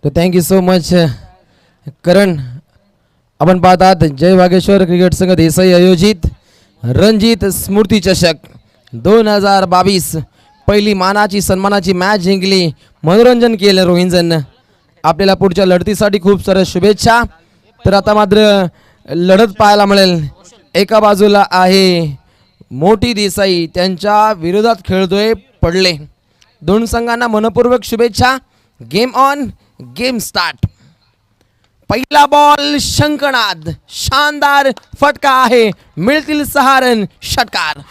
तो thank you so much करण. आपण पाहतात जय वागेश्वर क्रिकेट संघ देसाई आयोजित रणजित स्मृती चषक 2022 पहिली मानाची सन्मानाची मॅच जिंकली. मनोरंजन केलं रोहिंजन. आपल्याला पुढच्या लढतीसाठी खूप साऱ्या शुभेच्छा. तर आता मात्र लढत पाहायला मिळेल. एका बाजूला आहे मोठी देसाई, त्यांच्या विरोधात खेळतोय पडले. दोन संघांना मनपूर्वक शुभेच्छा. Game on, game start. पहिला बॉल शंखनाद, शानदार फटका आहे, मिळतील 6 रन. षटकार.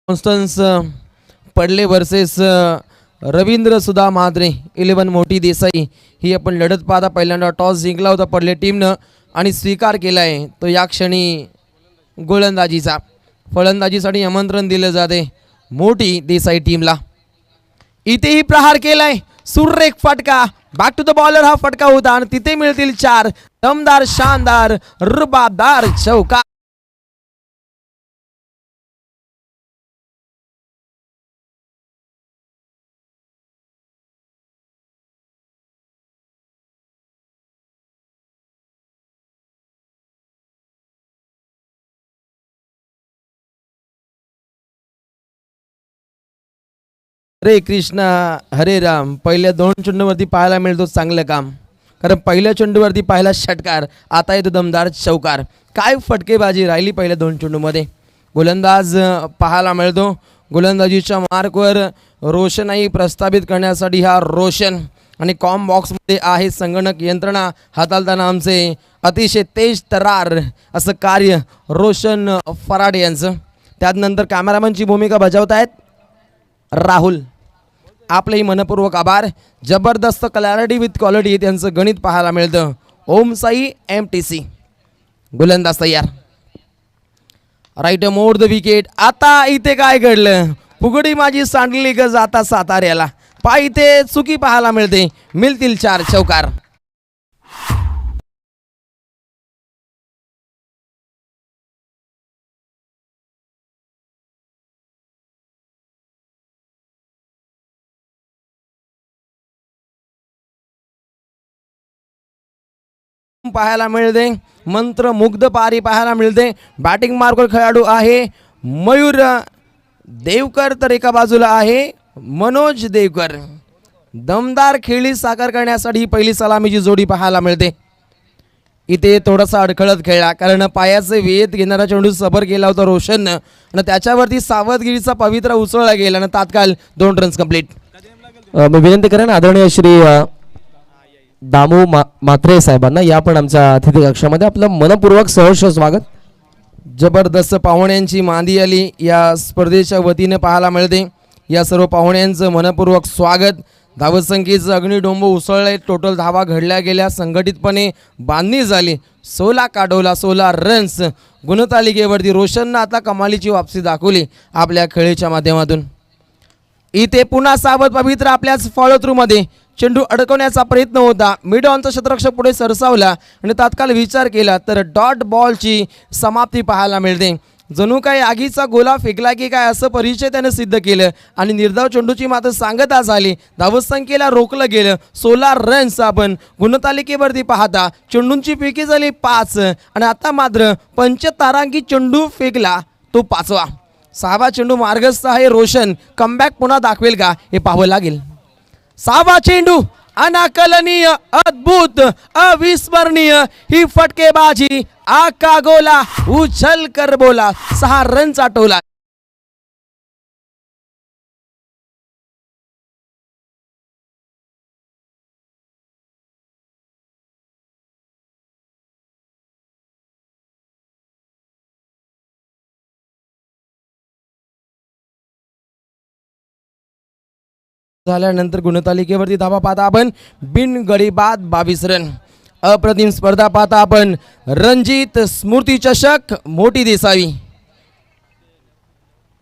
कॉन्स्टन्स पडले वर्सेस रवींद्र सुधा माद्रे 11 मोठी देसाई. ही आपण लढत पाहता. पहिल्यांदा टॉस जिंकला होता पडले टीमनं आणि स्वीकार केला आहे तो या क्षणी गोलंदाजीचा. फलंदाजीसाठी आमंत्रण दिलं जाते मोठी देसाई टीमला. इथेही प्रहार केलाय, सुरेख फटका. बॅक टू द बॉलर हा फटका होता आणि तिथे मिळतील 4. दमदार, शानदार, रुबाबदार चौका. हरे कृष्णा हरे राम. पहिल्या 2 चेंडूवरती पाहायला मिळतो चांगलं काम, कारण पहिल्या चेंडूवरती पाहिला षटकार, आता येतो दमदार चौकार. काय फटकेबाजी राहिली पहिल्या 2 चेंडूमध्ये. गोलंदाज पाहायला मिळतो. गोलंदाजीच्या मार्कवर रोशनाई प्रस्थापित करण्यासाठी हा रोशन आणि कॉम बॉक्समध्ये आहे संगणक यंत्रणा हाताळताना आमचे अतिशय तेज तरार असं कार्य रोशन फराडे यांचं. त्यानंतर कॅमेरामॅनची भूमिका बजावत आहेत राहुल. आपलेही मनपूर्वक आभार. जबरदस्त क्लॅरिटी विथ क्वालिटी त्यांचं गणित पाहायला मिळतं. ओम साई MTC. गोलंदाज तयार. Right mode the wicket. आता इथे काय घडलं, फुगडी माझी सांडली ग जाता साताऱ्याला. पा इथे चुकी पाहायला मिळते, मिळतील 4 चौकार. पाहायला मिळते मंत्रमुग्ध पारी पाहायला मिळते. बॅटिंग मार्कवर खेळाडू आहे मयूर देवकर, तर एका बाजूला आहे मनोज देवकर. दमदार खेळी साकार करण्यासाठी पहिली सलामीची जोडी पाहायला मिळते. इथे थोडासा अडखळत खेळला, कारण पायाचे वेध घेणारा चेंडू सबर केला होता रोशननं आणि त्याच्यावरती सावधगिरीचा पवित्रा उसळला गेला आणि तात्काळ 2 रन्स कंप्लीट. मी विनंती करेन आदरणीय श्री दामू मात्रे साहेबांना या पण आमच्या अतिथी कक्षामध्ये आपलं मनपूर्वक सहर्ष स्वागत. जबरदस्त पाहुण्यांची मांदी आली या स्पर्धेच्या वतीने पाहायला मिळते. या सर्व पाहुण्यांचं मनपूर्वक स्वागत. धावसंख्येचं अग्निडोंब उसळले. टोटल धावा घडल्या गेल्या, संघटितपणे बांधणी झाली. 16 काढवला, 16 रन्स. गुणतालिकेवरती रोशननं आता कमालीची वापसी दाखवली आपल्या खेळीच्या माध्यमातून. इथे पुन्हा सावध पवित्र आपल्याच फॉलो थ्रू मध्ये चेंडू अडकवण्याचा प्रयत्न होता. मिड ऑनचा क्षेत्ररक्षक पुढे सरसावला आणि तात्काळ विचार केला तर डॉट बॉलची समाप्ती पाहायला मिळते. जणू काही आगीचा गोला फेकला की काय असं परिचय त्याने सिद्ध केलं आणि निर्धाव चेंडूची मात्र सांगता झाली. धावसंख्येला रोखलं गेलं. 16 रन्स. आपण गुणतालिकेवरती पाहता चेंडूंची पैकी झाली 5 आणि आता मात्र पंचतारांकित चेंडू फेकला तो 5वा. 6वा चेंडू मार्गस्थ आहे. रोशन कमबॅक पुन्हा दाखवेल का हे पाहावं लागेल. 6वा चेंडू अनाकलनीय, अद्भुत, अविस्मरणीय ही फटकेबाजी. आका गोला उछल कर बोला. 6 रनचा टोला. झाल्यानंतर गुणतालिकेवरती धावा पाहता आपण. बिन गडी बाद 22 रन. अप्रतिम स्पर्धा पाहता आपण रणजित स्मृती चषक मोठी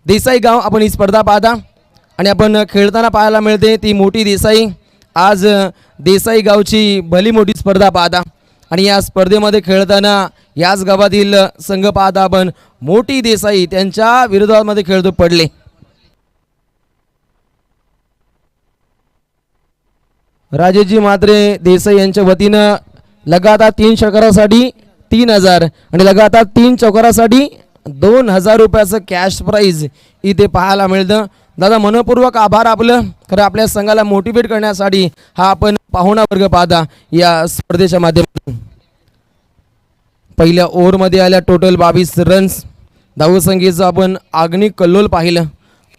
देसाई गाव आपण ही स्पर्धा पाहता आणि आपण खेळताना पाहायला मिळते ती मोठी देसाई. आज देसाई गावची भली मोठी स्पर्धा पाहता आणि या स्पर्धेमध्ये खेळताना याच गावातील संघ पाहता आपण मोठी देसाई त्यांच्या विरोधामध्ये खेळतो पडले. राजेशजी म्हात्रे देसाई यांच्या वतीनं लगातार 3 षटकारासाठी 3000 आणि लगातार 3 चौकारासाठी 2000 रुपयाचं कॅश प्राईज इथे पाहायला मिळतं. दादा मनपूर्वक आभार आपलं. खरं आपल्या संघाला मोटिवेट करण्यासाठी हा आपण पाहुणा वर्ग पाहता या स्पर्धेच्या माध्यमातून. पहिल्या ओव्हरमध्ये आल्या टोटल 22 रन्स. धावसंख्येचं आपण आगणी कल्लोल पाहिलं.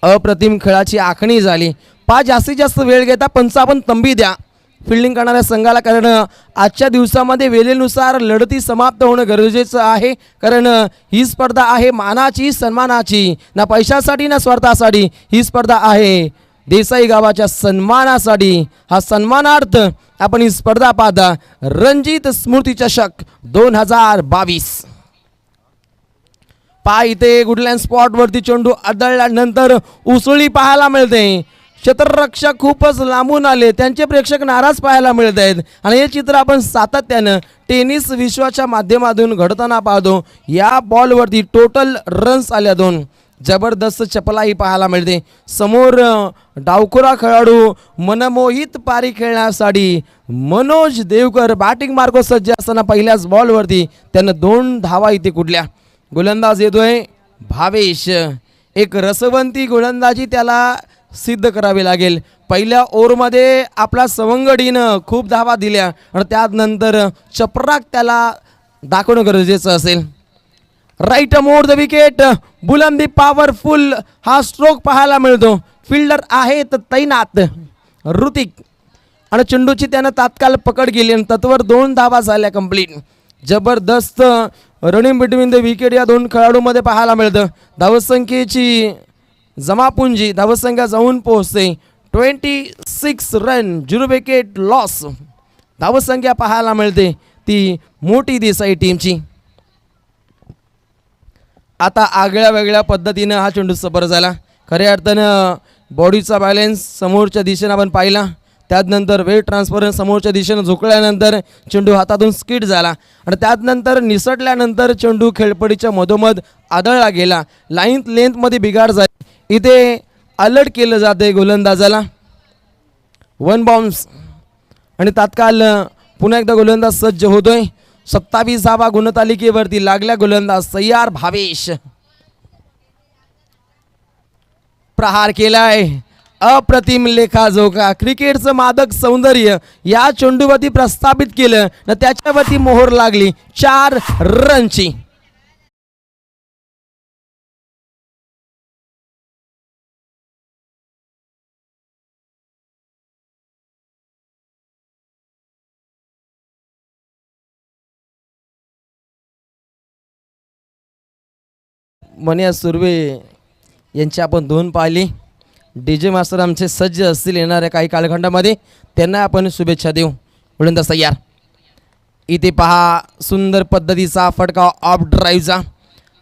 अप्रतिम खेळाची आखणी झाली. जास्तीत जास्त वेळ घेता पंच आपण तंबी द्या फिल्डिंग करणाऱ्या संघाला, कारण आजच्या दिवसामध्ये वेळेनुसार लढती समाप्त होणं गरजेचं आहे. कारण ही स्पर्धा आहे मानाची, सन्मानाची, ना पैशासाठी ना स्वार्थासाठी. ही स्पर्धा आहे देसाई गावाच्या सन्मानासाठी. हा सन्मानार्थ आपण ही स्पर्धा पाहता रणजित स्मृती चषक 2022. इथे गुडलँड स्पॉटवरती चेंडू आदळल्यानंतर उसळी पाहायला मिळते. क्षेत्ररक्षक खूपच लांबून आले, त्यांचे प्रेक्षक नाराज पाहायला मिळत आहेत आणि हे चित्र आपण सातत्यानं टेनिस विश्वाच्या माध्यमातून घडताना पाहतो. या बॉलवरती टोटल रन्स आल्या 2. जबरदस्त चपलाही पाहायला मिळते. समोर डावखुरा खेळाडू मनमोहित पारी खेळण्यासाठी मनोज देवकर बॅटिंग मार्ग सज्ज असताना पहिल्याच बॉलवरती त्यानं 2 धावा इथे कुठल्या. गोलंदाज येतोय भावेश. एक रसवंती गोलंदाजी त्याला सिद्ध करावी लागेल. पहिल्या ओव्हरमध्ये आपला सवंगडीनं खूप धावा दिल्या आणि त्यानंतर चपराक त्याला दाखवणं गरजेचं असेल. राईट मोड द विकेट, बुलंदी पॉवरफुल हा स्ट्रोक पाहायला मिळतो. फिल्डर आहेत तैनात ऋतिक आणि चेंडूची त्यानं तात्काळ पकड केली आणि तत्वर 2 धावा झाल्या कंप्लीट. जबरदस्त रनिंग बिटवीन द विकेट या 2 खेळाडूंमध्ये पाहायला मिळतं. धावसंख्येची जमापुंजी धावसंख्या जाऊन पोहोचते 26 रन, 0 विकेट लॉस. धावसंख्या पाहायला मिळते ती मोठी देसाई टीमची. आता आगळ्या वेगळ्या पद्धतीनं हा चेंडू सफर झाला. खऱ्या अर्थानं बॉडीचा बॅलन्स समोरच्या दिशेनं आपण पाहिला. त्यानंतर वेट ट्रान्सफर समोरच्या दिशेनं झुकल्यानंतर चेंडू हातातून स्किड झाला आणि त्यानंतर निसटल्यानंतर चेंडू खेळपडीच्या मधोमध आदळला गेला. लाईन लेंथमध्ये बिघाड झाली. इथे अलर्ट केलं जाते गोलंदाजाला. 1 बाउन्स आणि तात्काळ पुन्हा एकदा गोलंदाज सज्ज होतोय. 27 धावा गुणतालिकेवरती लागल्या. गोलंदाज तयार भावेश. प्रहार केलाय. अप्रतिम लेखाजोखा क्रिकेटचं मादक सौंदर्य या चेंडूवरती प्रस्थापित केलं न त्याच्यावरती मोहर लागली 4 रनची. मन्या सुर्वे यांची आपण 2 पाहिली. DJ मास्टर आमचे सज्ज असतील येणाऱ्या काही कालखंडामध्ये, त्यांना आपण शुभेच्छा देऊ. गोलंदाज तयार. इथे पहा सुंदर पद्धतीचा फटका ऑफ ड्राईव्हचा.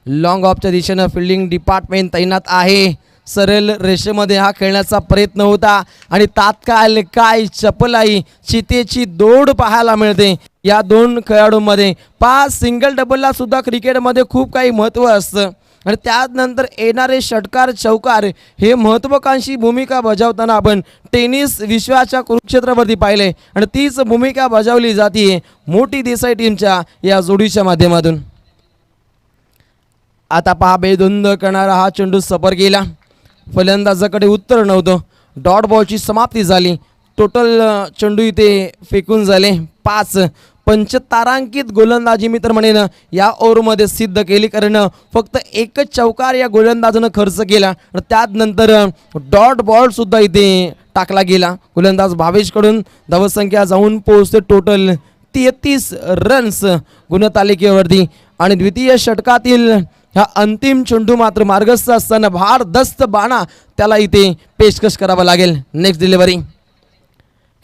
लॉंग ऑफच्या दिशेनं फिल्डिंग डिपार्टमेंट तैनात आहे. सरळ रेषेमध्ये हा खेळण्याचा प्रयत्न होता आणि तात्काळ काय चपलाई चितेची दौड पाहायला मिळते या 2 खेळाडूंमध्ये. 5 सिंगल डबलला सुद्धा क्रिकेटमध्ये खूप काही महत्त्व असतं आणि त्यानंतर येणारे षटकार चौकार हे महत्त्वाकांक्षी भूमिका बजावताना आपण टेनिस विश्वाच्या कुरुक्षेत्रावरती पाहिले आणि तीच भूमिका बजावली जाते मोठी देसाई टीमच्या या जोडीच्या माध्यमातून. आता पहा बेधुंद करणारा हा चेंडू सफर गेला. फलंदाजाकडे उत्तर नव्हतं. डॉट बॉलची समाप्ती झाली. टोटल चेंडू इथे फेकून झाले 5. पंचतारांकित गोलंदाजी मी तर म्हणेन या ओव्हरमध्ये सिद्ध केली, कारण फक्त एकच चौकार या गोलंदाजानं खर्च केला. त्यानंतर डॉट बॉल सुद्धा इथे टाकला गेला. गोलंदाज भावेशकडून धावसंख्या जाऊन पोहोचते टोटल 33 रन्स गुणतालिकेवरती आणि द्वितीय षटकातील हा अंतिम चेंडू मात्र मार्गस्थ असताना भारदस्त बाणा त्याला इथे पेशकश करावा लागेल. नेक्स्ट डिलिव्हरी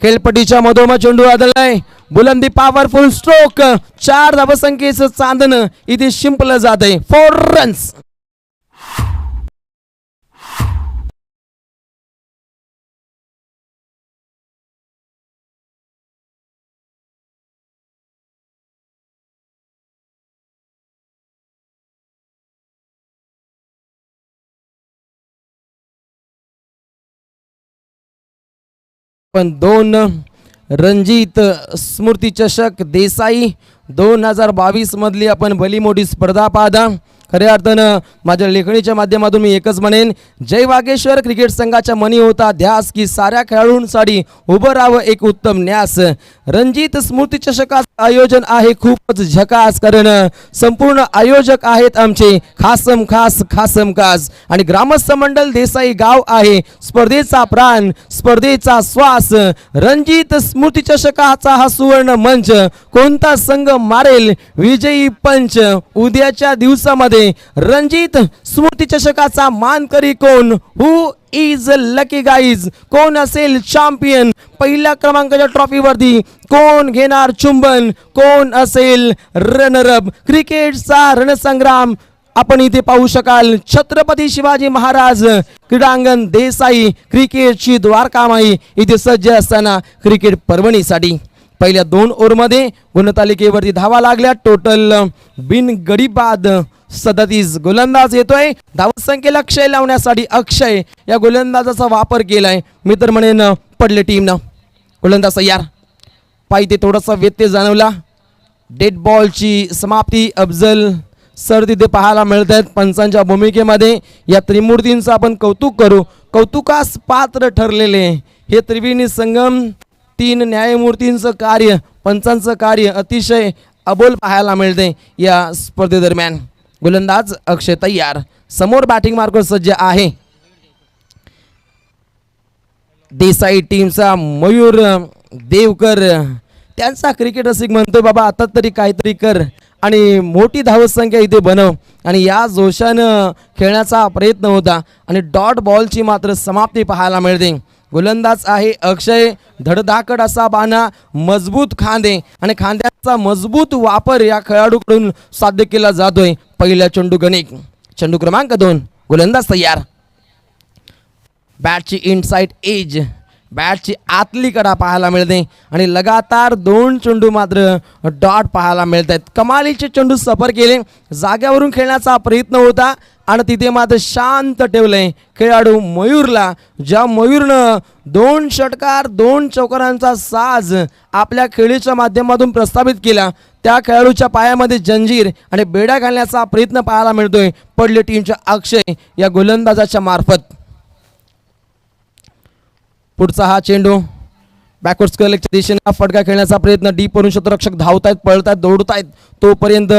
खेळपट्टीच्या मधोमध चेंडू आदळलाय. बुलंदी पॉवरफुल स्ट्रोक 4 धावसंख्येचं चांदण इथे शिंपलं जात आहे 4 रन्स. पण 2 रणजित स्मृती चषक देसाई 2022 मधली आपण भली मोठी स्पर्धा पाहता. खऱ्या अर्थानं माझ्या लेखणीच्या माध्यमातून मी एकच म्हणेन, जय वागेश्वर क्रिकेट संघाच्या मनी होता ध्यास की साऱ्या खेळाडूंसाठी उभं राहावं एक उत्तम न्यास. रणजित स्मृती चषकाचं आयोजन आहे खूपच झकास, कारण संपूर्ण आयोजक आहेत आमचे खासम खास आणि ग्रामस्थ मंडळ देसाई गाव आहे स्पर्धेचा प्राण स्पर्धेचा श्वास. रणजित स्मृती चषकाचा हा सुवर्ण मंच, कोणता संघ मारेल विजयी पंच. उद्याच्या दिवसामध्ये रणजित स्मृती चषकाचा मानकरी कोण, हु इज लकी गाईज, कोण असेल चॅम्पियन, पहिल्या क्रमांकाच्या ट्रॉफीवरती कोण घेणार चुंबन, कोण असेल रनरअप. क्रिकेटचा रणसंग्राम आपण इथे पाहू शकाल. छत्रपती शिवाजी महाराज क्रीडांगण देसाई क्रिकेटची द्वारकामाई इथे सज्ज असताना क्रिकेट पर्वणीसाठी पहिल्या 2 ओव्हरमध्ये गुणतालिकेवरती धावा लागल्या. टोटल बिन गडी बाद 37. गोलंदाज येतोय धावसंख्येला क्षय लावण्यासाठी अक्षय या गोलंदाजाचा वापर केलाय. मी तर म्हणेन पडले टीमनं. गोलंदाज तयार. पाहिजे थोडासा व्यत्यय जाणवला. डेड बॉलची समाप्ती अफजल सर तिथे पाहायला मिळत आहेत पंचांच्या भूमिकेमध्ये. या त्रिमूर्तींचं आपण कौतुक करू. कौतुकास पात्र ठरलेले हे त्रिवेणी संगम 3 न्यायमूर्तींचं कार्य पंचांचं कार्य अतिशय अबोल पाहायला मिळते या स्पर्धेदरम्यान. गोलंदाज अक्षय तयार. समोर बॅटिंग मार्कर सज्ज आहे देसाई टीमचा मयूर देवकर. त्यांचा क्रिकेट रसिक म्हणतोय बाबा आता तरी काहीतरी कर आणि मोठी धावसंख्या इथे बनव, आणि या जोशानं खेळण्याचा प्रयत्न होता आणि डॉट बॉलची मात्र समाप्ती पाहायला मिळते. गोलंदाज आहे अक्षय. धडधाकड असा बाणा, मजबूत खांदे आणि खांद्याचा मजबूत वापर या खेळाडूकडून साध्य केला जातोय. पहिला चेंडू गणिक. चेंडू क्रमांक 2. गोलंदाज तयार. बॅटची इनसाइड एज, बॅटची आतली कडा पाहायला मिळते आणि लगातार 2 चेंडू मात्र डॉट पाहायला मिळत आहेत. कमालीचे चेंडू सफर केले. जाग्यावरून खेळण्याचा प्रयत्न होता आणि तिथे मात्र शांत ठेवलंय खेळाडू मयूरला. ज्या मयूरनं 2 षटकार 2 चौकारांचा साज आपल्या खेळीच्या माध्यमातून प्रस्थापित केला, त्या खेळाडूच्या पायामध्ये जंजीर आणि बेड्या घालण्याचा प्रयत्न पाहायला मिळतोय पडले टीमच्या अक्षय या गोलंदाजाच्या मार्फत. पुढचा हा चेंडू बॅकवर्ड स्क्वेअरलेगच्या दिशेने फटका खेळण्याचा प्रयत्न. डीप वरून क्षेत्ररक्षक धावतायत पळतायत दौडतायत तोपर्यंत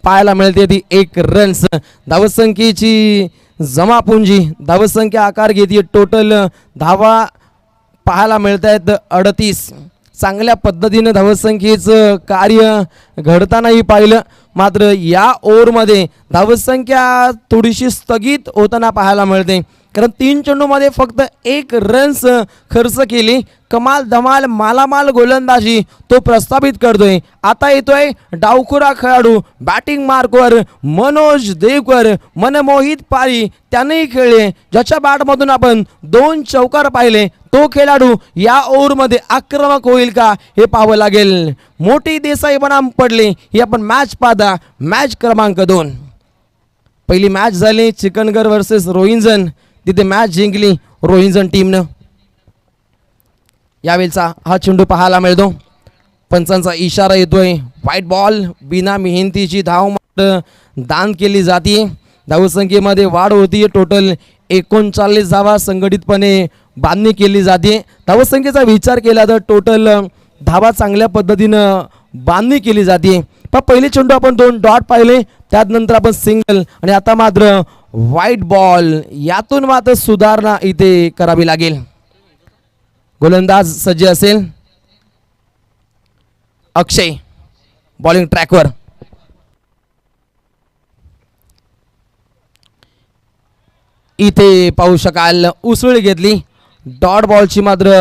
पाहायला मिळते ती 1 रन्स. धावसंख्येची जमापुंजी धावसंख्या आकार घेते. टोटल धावा पाहायला मिळत आहेत 38. चांगल्या पद्धतीने धावसंख्येचं कार्य घडतानाही पाहिलं, मात्र या ओव्हरमध्ये धावसंख्या थोडीशी स्थगित होताना पाहायला मिळते, कारण 3 चेंडूमध्ये फक्त 1 रन्स खर्च केली. कमाल धमाल मालामाल गोलंदाजी तो प्रस्थापित करतोय. आता येतोय डावखुरा खेळाडू बॅटिंग मार्कवर मनोज देवकर. मनमोहित पारी त्यानेही खेळले, ज्याच्या बॅटमधून आपण 2 चौकार पाहिले. तो खेळाडू या ओव्हरमध्ये आक्रमक होईल का हे पाहावं लागेल. मोठी देसाई बनाम पडले ही आपण मॅच पाहता. मॅच क्रमांक 2. पहिली मॅच झाली चिकनगर वर्सेस रोहिंजन. तिथे मॅच जिंकली रोहिंजन टीमनं. यावेळचा हा चेंडू पाहायला मिळतो. पंचांचा इशारा येतोय व्हाईट बॉल. बिना मेहनतीची धाव मात्र दान केली जाते. धावसंख्येमध्ये वाढ होती. टोटल 39 धावा संघटितपणे बांधणी केली जाते. धावसंख्येचा विचार केला तर टोटल धावा चांगल्या पद्धतीनं बांधणी केली जाते. पण पहिले चेंडू आपण 2 डॉट पाहिले, त्यानंतर आपण सिंगल आणि आता मात्र व्हाईट बॉल. यातून मात्र सुधारणा इथे करावी लागेल. गोलंदाज सज्ज असेल अक्षय बॉलिंग ट्रॅकवर. इथे पाहू शकाल उसळी घेतली. डॉट बॉलची मात्र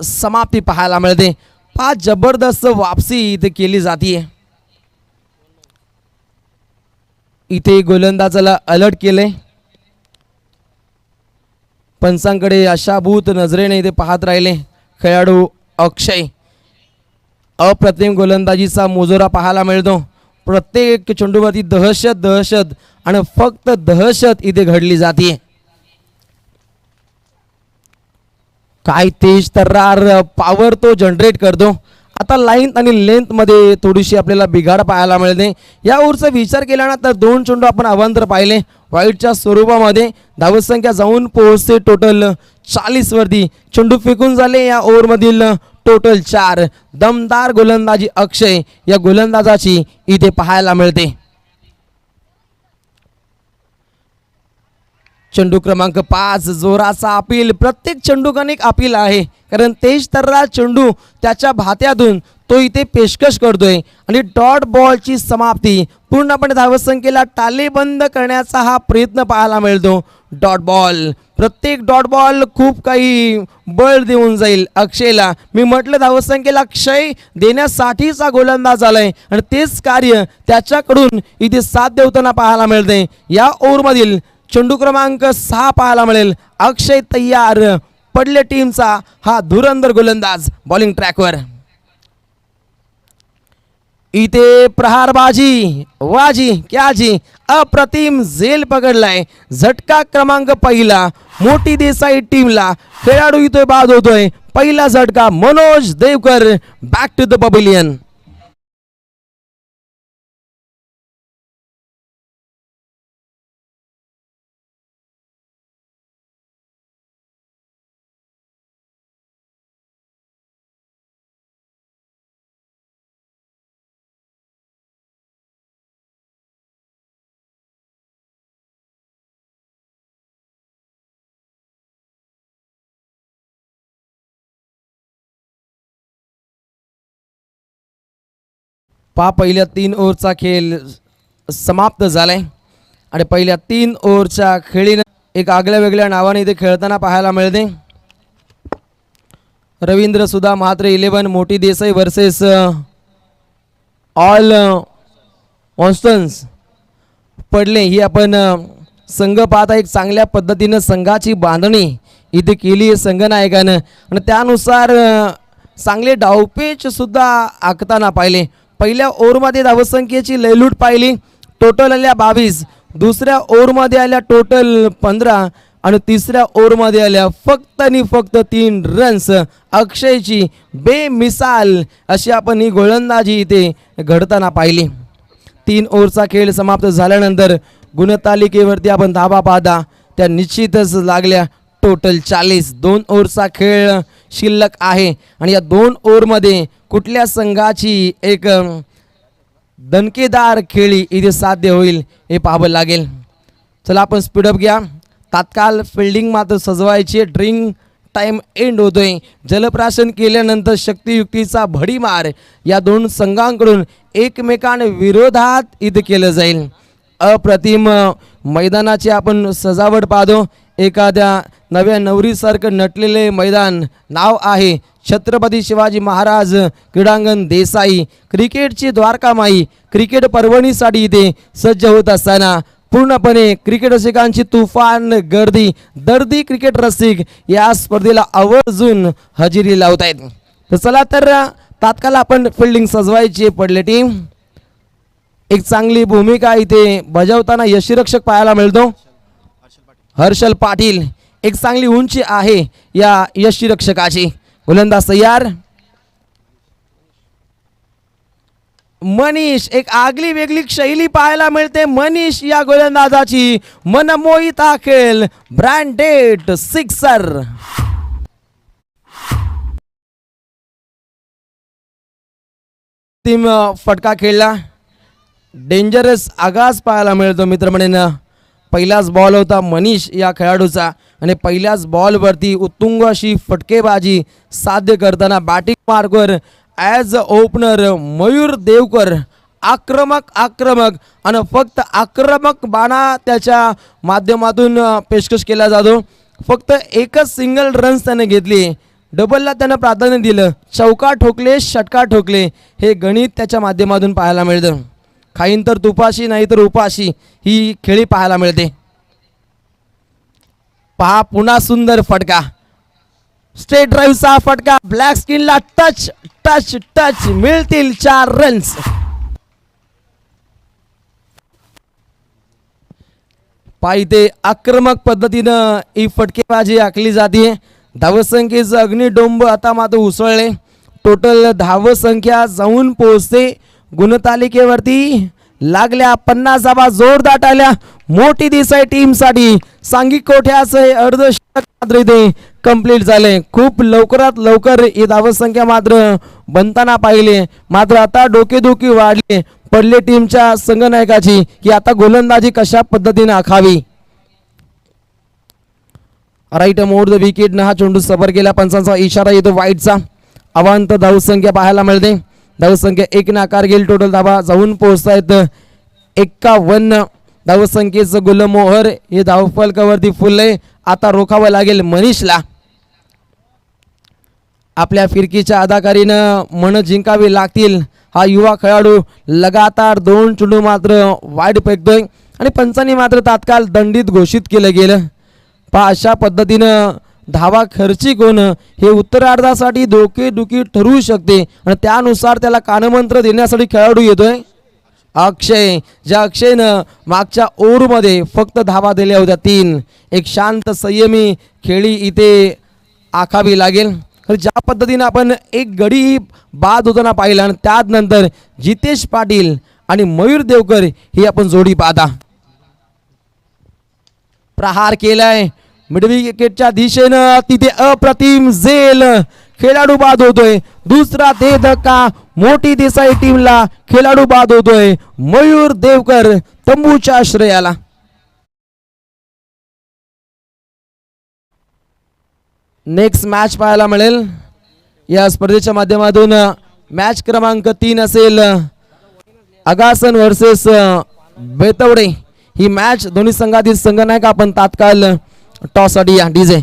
समाप्ती पाहायला मिळते. पाच जबरदस्त वापसी इथे केली जाते. इथे गोलंदाजाला अलर्ट केले. पंचांकडे आशाभूत नजरेने इथे पाहत राहिले खेळाडू अक्षय. अप्रतिम गोलंदाजीचा मुजोरा पाहायला मिळतो. प्रत्येक चेंडूवरती दहशत दहशत आणि फक्त दहशत इथे घडली जाते. काय तेज तर्रार पॉवर तो जनरेट करतो. आता लाईन आणि लेंथ मध्ये थोडीशी आपल्याला बिघाड पाहायला मिळते. या ओव्हरचा विचार केला ना तर 2 चेंडू आपण अवांतर पाहिले वाईटच्या स्वरूपामध्ये. धावसंख्या जाऊन पोहोचते टोटल 40 वरती. चेंडू फेकून झाले या ओव्हरमधील टोटल 4. दमदार गोलंदाजी अक्षय या गोलंदाजाची इथे पाहायला मिळते. चेंडू क्रमांक 5 जोराचा अपील. प्रत्येक चेंडूक अनेक अपील आहे कारण तेज तर्रार चेंडू त्याच्या भात्यातून तो इथे पेशकश करतोय आणि डॉट बॉलची समाप्ती पूर्णपणे धावसंख्येला तालेबंद करण्याचा हा प्रयत्न पाहायला मिळतो. डॉट बॉल प्रत्येक डॉट बॉल खूप काही बळ देऊन जाईल अक्षयला. मी म्हटलं धावसंख्येला क्षय देण्यासाठीचा गोलंदाज आलाय आणि तेच कार्य त्याच्याकडून इथे साध्य होताना पाहायला मिळते. या ओव्हरमधील चेंडू क्रमांक 6 पाहायला मिळेल. अक्षय तयार. पडले टीमचा हा धुरंधर गोलंदाज बॉलिंग ट्रॅकवर. इथे प्रहारबाजी वाजी क्याजी अप्रतिम झेल पकडलाय. झटका क्रमांक पहिला मोठी देसाई टीमला. खेळाडू इथे बाद होतोय. पहिला झटका Manoj Devkar. Back to the pavilion. पहिल्या 3 ओव्हरचा खेळ समाप्त झालाय आणि पहिल्या 3 ओव्हरच्या खेळीनं एक आगळ्या वेगळ्या नावाने इथे खेळताना पाहायला मिळते. रवींद्र सुधा म्हात्रे 11 मोठी देसाई वर्सेस ऑल ऑन्स्टन्स पडले. ही आपण संघ पाहता एक चांगल्या पद्धतीनं संघाची बांधणी इथे केली आहे संघनायकानं आणि त्यानुसार चांगले डावपेच सुद्धा आखताना पाहिले. पहिल्या ओव्हरमध्ये धावसंख्येची लयलूट पाहिली. टोटल आल्या 22. दुसऱ्या ओव्हरमध्ये आल्या टोटल 15 आणि तिसऱ्या ओव्हरमध्ये आल्या फक्त आणि फक्त 3 रन्स. अक्षयची बेमिसाल अशी आपण ही गोलंदाजी इथे घडताना पाहिली. 3 ओव्हरचा खेळ समाप्त झाल्यानंतर गुणतालिकेवरती आपण धावा पाहता त्या निश्चितच लागल्या टोटल 40. 2 ओव्हरचा खेळ शिल्लक आहे आणि या 2 ओव्हरमध्ये कुठल्या संघाची एक दणकेदार खेळी इथे साध्य होईल हे पाहावं लागेल. चला आपण स्पीडअप घ्या. तात्काळ फिल्डिंग मात्र सजवायची. ड्रिंक टाइम एंड होतोय. जलप्राशन केल्यानंतर शक्तियुक्तीचा भडीमार या 2 संघांकडून एकमेकांविरोधात इथे केलं जाईल. अप्रतिम मैदानाची आपण सजावट पाहतो. एखाद्या नव्या नवरीसारखं नटलेले मैदान. नाव आहे छत्रपती शिवाजी महाराज क्रीडांगण देसाई. क्रिकेटची द्वारकामाई क्रिकेट पर्वणीसाठी इथे सज्ज होत असताना पूर्णपणे क्रिकेट रसिकांची तुफान गर्दी. दर्दी क्रिकेट रसिक या स्पर्धेला आवर्जून हजेरी लावत आहेत. तर चला तर तात्काळ आपण फिल्डिंग सजवायची पडले टीम. एक चांगली भूमिका इथे बजावताना यष्टिरक्षक पाहायला मिळतो. हर्षल पाटील. एक चांगली उंची आहे या यष्टिरक्षकाची. गोलंदाज तयार. मनीष. एक आगली वेगळी शैली पाहायला मिळते मनीष या गोलंदाजाची. मनमोहिता खेळ. Branded sixer. टीम फटका खेळला. डेंजरस आगाज पाहायला मिळतो मित्रमंडळींना. पहिलाच बॉल होता मनीष या खेळाडूचा आणि पहिल्याच बॉलवरती उत्तुंग अशी फटकेबाजी साध्य करताना बॅटिंग मार्कवर ॲज ओपनर मयूर देवकर. आक्रमक आणि फक्त आक्रमक बाणा त्याच्या माध्यमातून पेशकश केला जातो. फक्त एकच सिंगल रन्स त्याने घेतली. डबलला त्यानं प्राधान्य दिलं, चौका ठोकले, षटका ठोकले, हे गणित त्याच्या माध्यमातून पाहायला मिळतं. खाईन तर तुपाशी नाही तर उपाशी ही खेळी पाहायला मिळते. पहा पुन्हा सुंदर फटका, स्ट्रेट ड्राईव्हचा फटका, ब्लॅक स्किनला टच टच टच, मिळतील 4 रन्स. पाहिते आक्रमक पद्धतीनं ही फटकेबाजी आखली जाते. धावसंख्येचं अग्निडोंब आता मात्र उसळले. टोटल धावसंख्या जाऊन पोहोचते गुणतालिकेवरती लागल्या 50 धावा जोरदार आल्या. मोठी दिसाय टीमसाठी. सांघिक कोठ्याचं हे अर्धशतक मात्र इथे कंप्लीट झाले. खूप लवकरात लवकर ही धावसंख्या मात्र बनताना पाहिले. मात्र आता डोकेदुखी वाढले पडले टीमच्या संघनायकाची की आता गोलंदाजी कशा पद्धतीने आखावी. राईट मोर द विकेट हा चेंडू सफर केला. पंचांचा इशारा येतो वाईटचा. अवांत धावसंख्या पाहायला मिळते. धावसंख्या 1 ने आकार घेईल. टोटल धावा जाऊन पोहोचतायत 51. धावसंख्येचं गुलमोहर हे धावफलकावरती फुलले. आता रोखावं लागेल मनीषला. आपल्या फिरकीच्या अदाकारीनं मन जिंकावी लागतील. हा युवा खेळाडू लगातार 2 चेंडू मात्र वाईड फेकतोय आणि पंचांनी मात्र तात्काळ दंडित घोषित केलं गेलं. पहा अशा पद्धतीनं धावा खर्चिक होणं हे उत्तरार्धासाठी डोकेदुखी ठरवू शकते आणि त्यानुसार त्याला कानमंत्र देण्यासाठी खेळाडू येतोय अक्षय. ज्या अक्षयनं मागच्या ओव्हरमध्ये फक्त धावा दिल्या होत्या 3. एक शांत संयमी खेळी इथे आखावी लागेल. ज्या पद्धतीनं आपण एक गडी बाद होताना पाहिला आणि त्यानंतर जितेश पाटील आणि मयूर देवकर ही आपण जोडी पाहता. प्रहार केलाय मिड विकेटच्या दिशेनं. तिथे अप्रतिम झेल खेळाडू बाद होतोय. दुसरा ते धक्का मोठी देसाई टीमला खेळाडू बाद होतोय. मयूर देवकर तंबूच्या आश्रयाला. नेक्स्ट मॅच पाहायला मिळेल या स्पर्धेच्या माध्यमातून. मॅच क्रमांक 3 असेल आगासन वर्सेस बेतवडे. ही मॅच दोन्ही संघातील संघनायक आपण तात्काळ टॉस साठी या डीजे.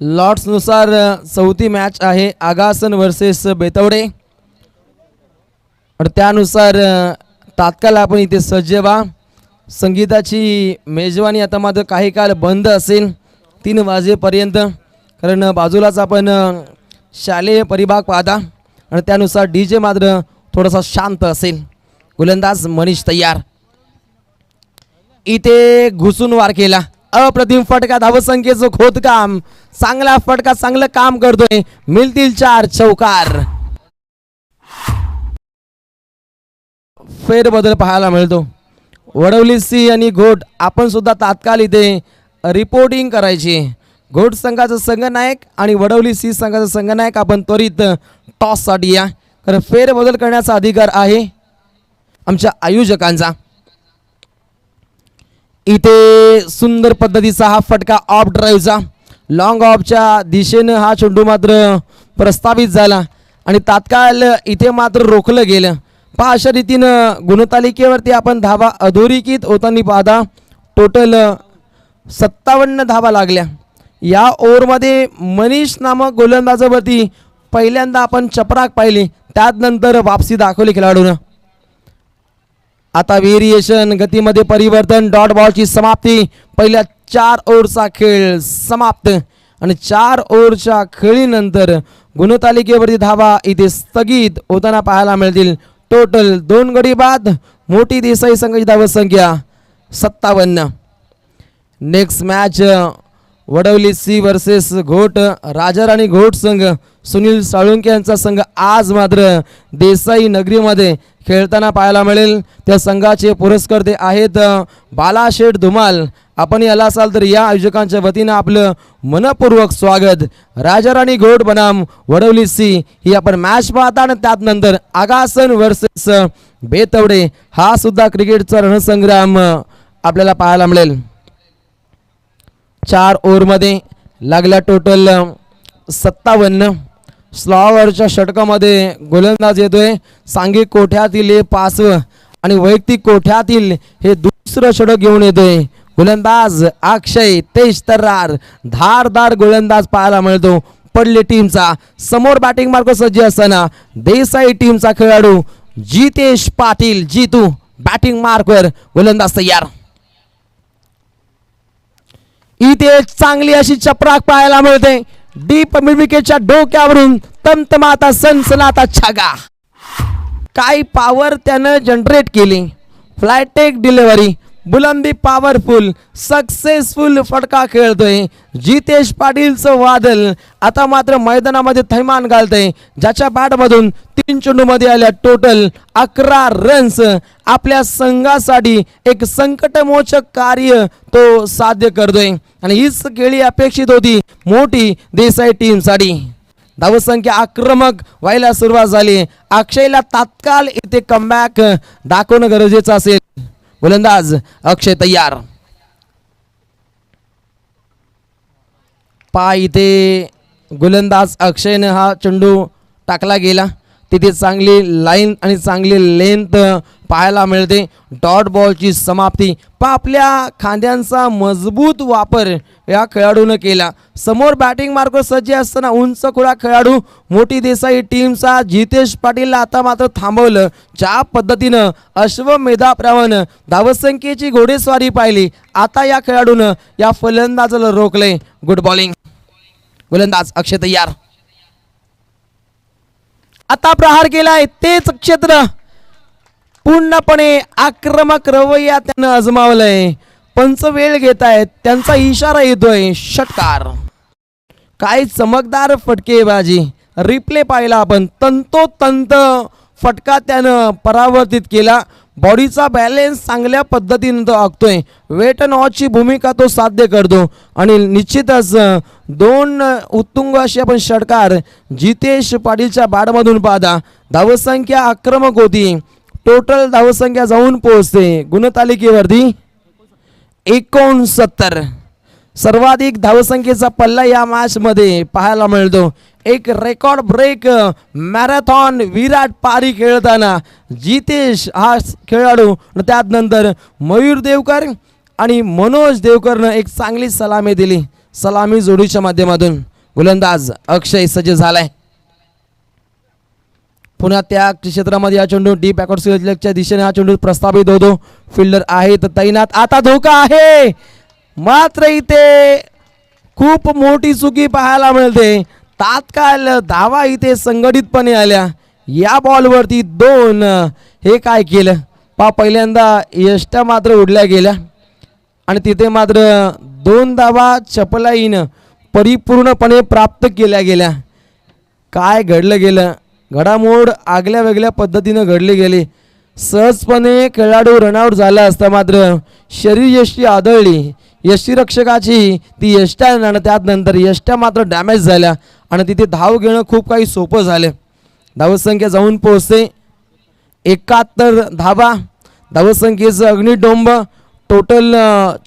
लॉट्स नुसार चौथी मॅच आहे आगासन वर्सेस बेतवडे आणि त्यानुसार तात्काळ आपण इथे सज्ज व्हा. संगीताची मेजवानी आता मात्र काही काळ बंद असेल 3 वाजेपर्यंत, कारण बाजूलाच आपण शालेय परिभाग पाहता आणि त्यानुसार डीजे मात्र थोडासा शांत असेल. गोलंदाज मनीष तयार. इथे घुसून वार केला. अप्रतिम फटका. धावसंख्येचं खोदकाम. चांगला फटका, चांगलं काम करतोय. मिळतील 4 चौकार. फेरबदल पाहायला मिळतो. वडवली सी आणि घोट आपण सुद्धा तात्काळ इथे रिपोर्टिंग करायची. घोट संघाचा संघनायक आणि वडवली सी संघाचा संघनायक आपण त्वरित टॉस साठी या, कारण फेरबदल करण्याचा अधिकार आहे आमच्या आयोजकांचा. इथे सुंदर पद्धतीचा हा फटका ऑफ ड्राईव्हचा. लॉंग ऑफच्या दिशेनं हा चेंडू मात्र प्रस्तावित झाला आणि तात्काळ इथे मात्र रोखलं गेलं. पहा अशा रीतीनं गुणतालिकेवरती आपण धावा अधोरेखित होताना पाहता. टोटल 57 धावा लागल्या. या ओव्हरमध्ये मनीष नामक गोलंदाजावरती पहिल्यांदा आपण चपराक पाहिली, त्यानंतर वापसी दाखवली खेळाडूनं. आता व्हेरिएशन, गतीमध्ये परिवर्तन, डॉट बॉलची समाप्ती. पहिल्या 4 ओव्हरचा खेळ समाप्त आणि 4 ओव्हरच्या खेळीनंतर गुणतालिकेवरती धावा इथे स्थगित होताना पाहायला मिळतील. टोटल 2 गडी बाद. मोठी देसाई संघाची धावसंख्या 57. Next match Wadavali C versus Ghot. Rajarani घोट संघ, सुनील साळुंके यांचा संघ आज मात्र देसाई नगरीमध्ये खेळताना पाहायला मिळेल. त्या संघाचे पुरस्कर्ते आहेत बालाशेठ धुमाल. आपण याला असाल तर या आयोजकांच्या वतीनं आपलं मनपूर्वक स्वागत. राजाराणी घोट बनाम वडवली सी ही आपण मॅच पाहता आणि त्यानंतर आगासन वर्सेस बेतवडे हा सुद्धा क्रिकेटचा रणसंग्राम आपल्याला पाहायला मिळेल. 4 ओव्हरमध्ये लागला टोटल 57. स्लॉवरच्या षटकामध्ये गोलंदाज येतोय सांघिक कोठ्यातील हे 5वं आणि वैयक्तिक कोठ्यातील हे दुसरं षटक घेऊन येतोय गोलंदाज अक्षय. तेज तर्रार धारदार गोलंदाज पाहायला मिळतो पडले टीमचा. समोर बॅटिंग मार्क सज्ज असताना देसाई टीमचा खेळाडू जितेश पाटील जितू बॅटिंग मार्कवर. गोलंदाज तयार. इथे चांगली अशी चपराक पाहायला मिळते. डीप मिड विकेटच्या डोक्यावरून तंतमाता सनसनाता छागा. काय पॉवर त्यानं जनरेट केली. फ्लायटेक डिलिव्हरी बुलंदी पॉवरफुल सक्सेसफुल फटका खेळतोय जितेश पाटीलचं वादल. आता मात्र मैदानामध्ये थैमान घालतंय ज्याच्या बॅटमधून 3 चेंडूमध्ये आल्या टोटल 11 रन्स. आपल्या संघासाठी एक संकटमोचक कार्य तो साध्य करतोय आणि हीच खेळी अपेक्षित होती मोठी देसाई टीमसाठी. धावसंख्या आक्रमक व्हायला सुरुवात झाली. अक्षयला तात्काळ इथे कमबॅक दाखवणं गरजेचं असेल. गोलंदाज अक्षय तयार. इथे गोलंदाज अक्षयने हा चेंडू टाकला गेला. तिथे चांगली लाईन आणि चांगली लेंथ पाहायला मिळते. डॉट बॉलची समाप्ती आपल्या खांद्यांचा मजबूत वापर या खेळाडूने केला. समोर बॅटिंग मार्क सज्ज असताना उंच खुळा खेळाडू मोठी देसाई टीमचा जितेश पाटीलला आता मात्र थांबवलं. ज्या पद्धतीनं अश्वमेधाप्रमाणे धावसंख्येची घोडेस्वारी पाहिली आता या खेळाडूनं या फलंदाजाला रोखले. Good bowling. गोलंदाज अक्षय तयार. आता प्रहार केलाय तेच क्षेत्र पूर्णपणे आक्रमक रवैया त्यानं आजमावलंय. पंच वेळ घेत आहेत त्यांचा इशारा येतोय षटकार. काय चमकदार फटकेबाजी रिप्ले पाहिला आपण. तंतोतंत फटका त्यानं परावर्तित केला. बॉडीचा बॅलेन्स चांगल्या पद्धतीने तो आखतोय. वेट अँड वॉचची भूमिका तो साध्य करतो आणि निश्चितच 2 उत्तुंग अशी आपण षटकार जितेश पाटीलच्या बॅटमधून पाहता. धावसंख्या आक्रमक होती. टोटल धावसंख्या जाऊन पोहोचते गुणतालिकेवरती 69. सर्वाधिक धावसंख्येचा पल्ला या मॅच मध्ये पाहायला मिळतो. एक रेकॉर्ड ब्रेक मॅरेथॉन विराट पारी खेळताना जितेश हा खेळाडू त्यानंतर मयूर देवकर आणि मनोज देवकरनं एक चांगली सलामी दिली. सलामी जोडीच्या माध्यमातून गोलंदाज अक्षय सज्ज झालाय. पुन्हा त्या क्षेत्रामध्ये हा चेंडू डीप बॅकवर्ड दिशेने हा चेंडू प्रस्थापित होतो. फिल्डर आहेत तैनात. आता धोका आहे मात्र इथे खूप मोठी चुकी पाहायला मिळते. तात्काळ धावा इथे संघटितपणे आल्या. या बॉलवरती 2 हे काय केलं पहिल्यांदा यष्ट्या मात्र उडल्या गेल्या आणि तिथे मात्र 2 धावा चपलाईनं परिपूर्णपणे प्राप्त केल्या गेल्या. काय घडलं गेलं. घडामोड आगल्या वेगळ्या पद्धतीनं घडली गेली. सहजपणे खेळाडू रनआउट झाला असता मात्र शरीर यष्टी आदळली. यष्टीरक्षकाची ती यष्ट्या आणि त्यानंतर यष्ट्या मात्र डॅमेज झाल्या आणि तिथे धाव घेणं खूप काही सोपं झालं. धावसंख्या जाऊन पोहोचते 71 धावा. धावसंख्येचं अग्निडोंब. टोटल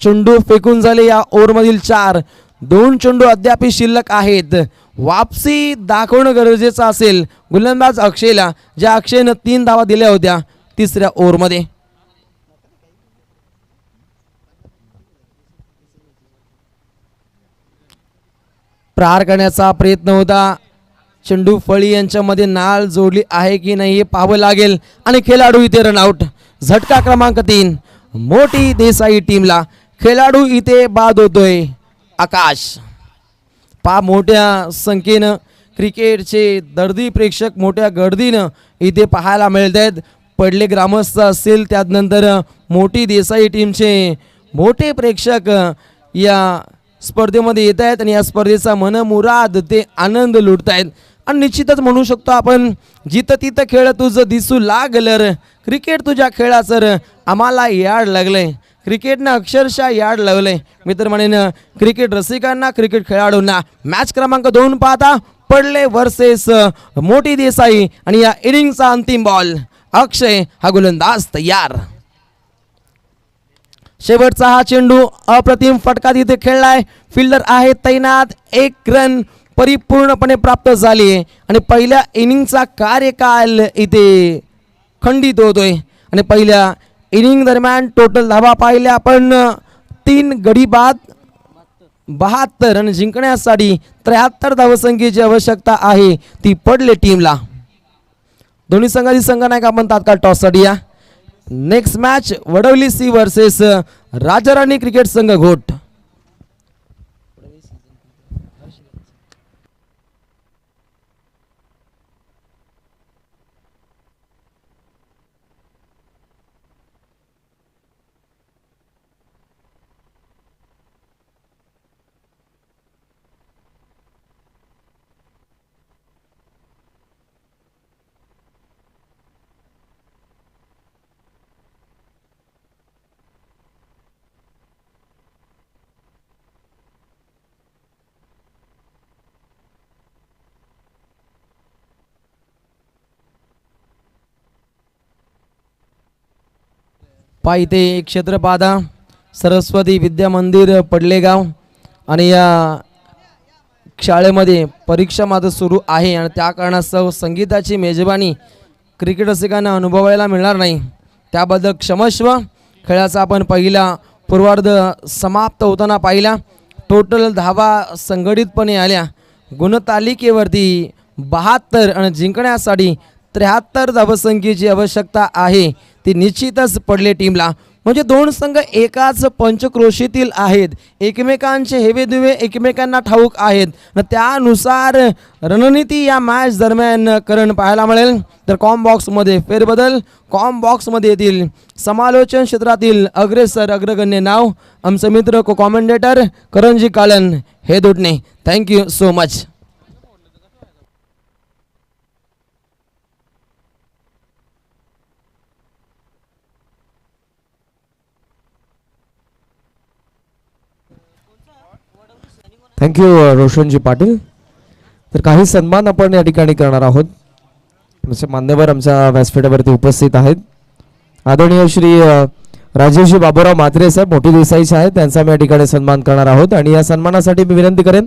चेंडू फेकून झाले या ओव्हरमधील 4. 2 चेंडू अद्याप शिल्लक आहेत. वापसी दाखवणं गरजेचं असेल गोलंदाज अक्षयला. ज्या अक्षयनं 3 धावा दिल्या होत्या तिसऱ्या ओव्हरमध्ये. प्रहार करण्याचा प्रयत्न होता. चेंडू फळी यांच्यामध्ये नाळ जोडली आहे की नाही हे पाहावं लागेल आणि खेळाडू इथे रनआउट. झटका क्रमांक 3 मोठी देसाई टीमला. खेळाडू इथे बाद होतोय आकाश. मोठ्या संख्येनं क्रिकेटचे दर्दी प्रेक्षक मोठ्या गर्दीनं इथे पाहायला मिळत आहेत. पडले ग्रामस्थ असतील त्यानंतर मोठी देसाई टीमचे मोठे प्रेक्षक या स्पर्धेमध्ये येत आहेत आणि या स्पर्धेचा मनमुराद ते आनंद लुटत आहेत. आणि निश्चितच म्हणू शकतो आपण जिथं तिथं खेळ तुझं दिसू लागलं. क्रिकेट तुझ्या खेळाचं आम्हाला याड लागलंय. क्रिकेटनं अक्षरशः याड लावलंय. मी तर म्हणेन क्रिकेट रसिकांना क्रिकेट खेळाडूंना. मॅच क्रमांक 2 पाहता पडले वर्सेस मोठी देसाई आणि या इनिंगचा अंतिम बॉल. अक्षय हा गोलंदाज तयार. शेवटचा हा चेंडू अप्रतिम फटका तिथे खेळलाय. फिल्डर आहे तैनात. 1 रन परिपूर्णपणे प्राप्त झाली आहे आणि पहिल्या इनिंगचा कार्यकाल इथे खंडित होतोय. आणि पहिल्या इनिंग दरम्यान टोटल धावा पाहिल्या आपण 3 गडी बाद 72 आणि जिंकण्यासाठी 73 धावसंख्येची आवश्यकता आहे ती पडले टीमला. दोन्ही संघाची संघनायक आपण तात्काळ टॉससाठी या. Next match Wadavali C versus Rajarani cricket संघ घोट. पायथे क्षेत्रपादा सरस्वती विद्या मंदिर पडलेगाव आणि या शाळेमध्ये परीक्षा मात्र सुरू आहे आणि त्या कारणास्तव संगीताची मेजबानी क्रिकेट रसिकांना अनुभवायला मिळणार नाही, त्याबद्दल क्षमस्व. खेळाचा आपण पहिला पूर्वार्ध समाप्त होताना पाहिला. टोटल धावा संघटितपणे आल्या गुणतालिकेवरती 72 आणि जिंकण्यासाठी 73 धावसंख्येची आवश्यकता आहे ती निश्चितच पडले टीमला. म्हणजे दोन संघ एकाच पंचक्रोशीतील आहेत, एकमेकांचे हेवेदुवे एकमेकांना ठाऊक आहेत न त्यानुसार रणनीती या मॅच दरम्यान करण पाहायला मिळेल. तर कॉमबॉक्समध्ये फेरबदल, कॉमबॉक्समध्ये येतील समालोचन क्षेत्रातील अग्रेसर अग्रगण्य नाव आमचे मित्र को कॉमेंटेटर करणजी कालन हे दुटणे. Thank you so much. Thank you Roshanji Patil. तर काही सन्मान आपण या ठिकाणी करणार आहोत. जसे मान्यवर आमच्या व्यासपीठावरती उपस्थित आहेत. आदरणीय श्री राजेशजी बाबूराव म्हात्रे साहेब मोठी देसाईचे आहेत, त्यांचा मी या ठिकाणी सन्मान करणार आहोत. आणि या सन्मानासाठी मी विनंती करेन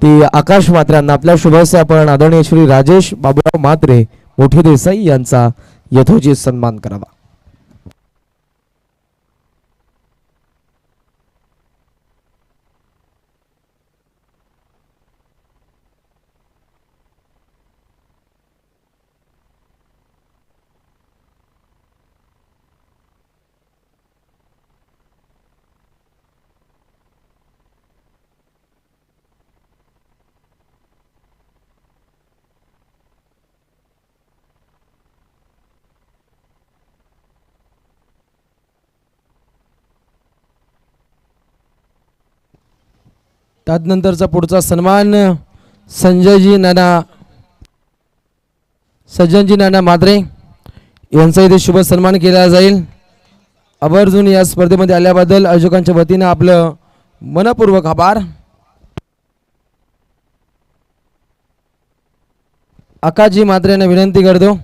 की आकाश म्हात्रेंना आपल्या शुभ हस्ते आपण आदरणीय श्री राजेश बाबूराव म्हात्रे मोठी देसाई यांचा यथोचित सन्मान करावा. त्यानंतरचा पुढचा सन्मान सज्जनजी नाना म्हात्रे यांचा इथे शुभ सन्मान केला जाईल. आवर्जून या स्पर्धेमध्ये आल्याबद्दल आयोजकांच्या वतीने आपलं मनपूर्वक आभार. आकाशजी म्हात्रेंना विनंती करतो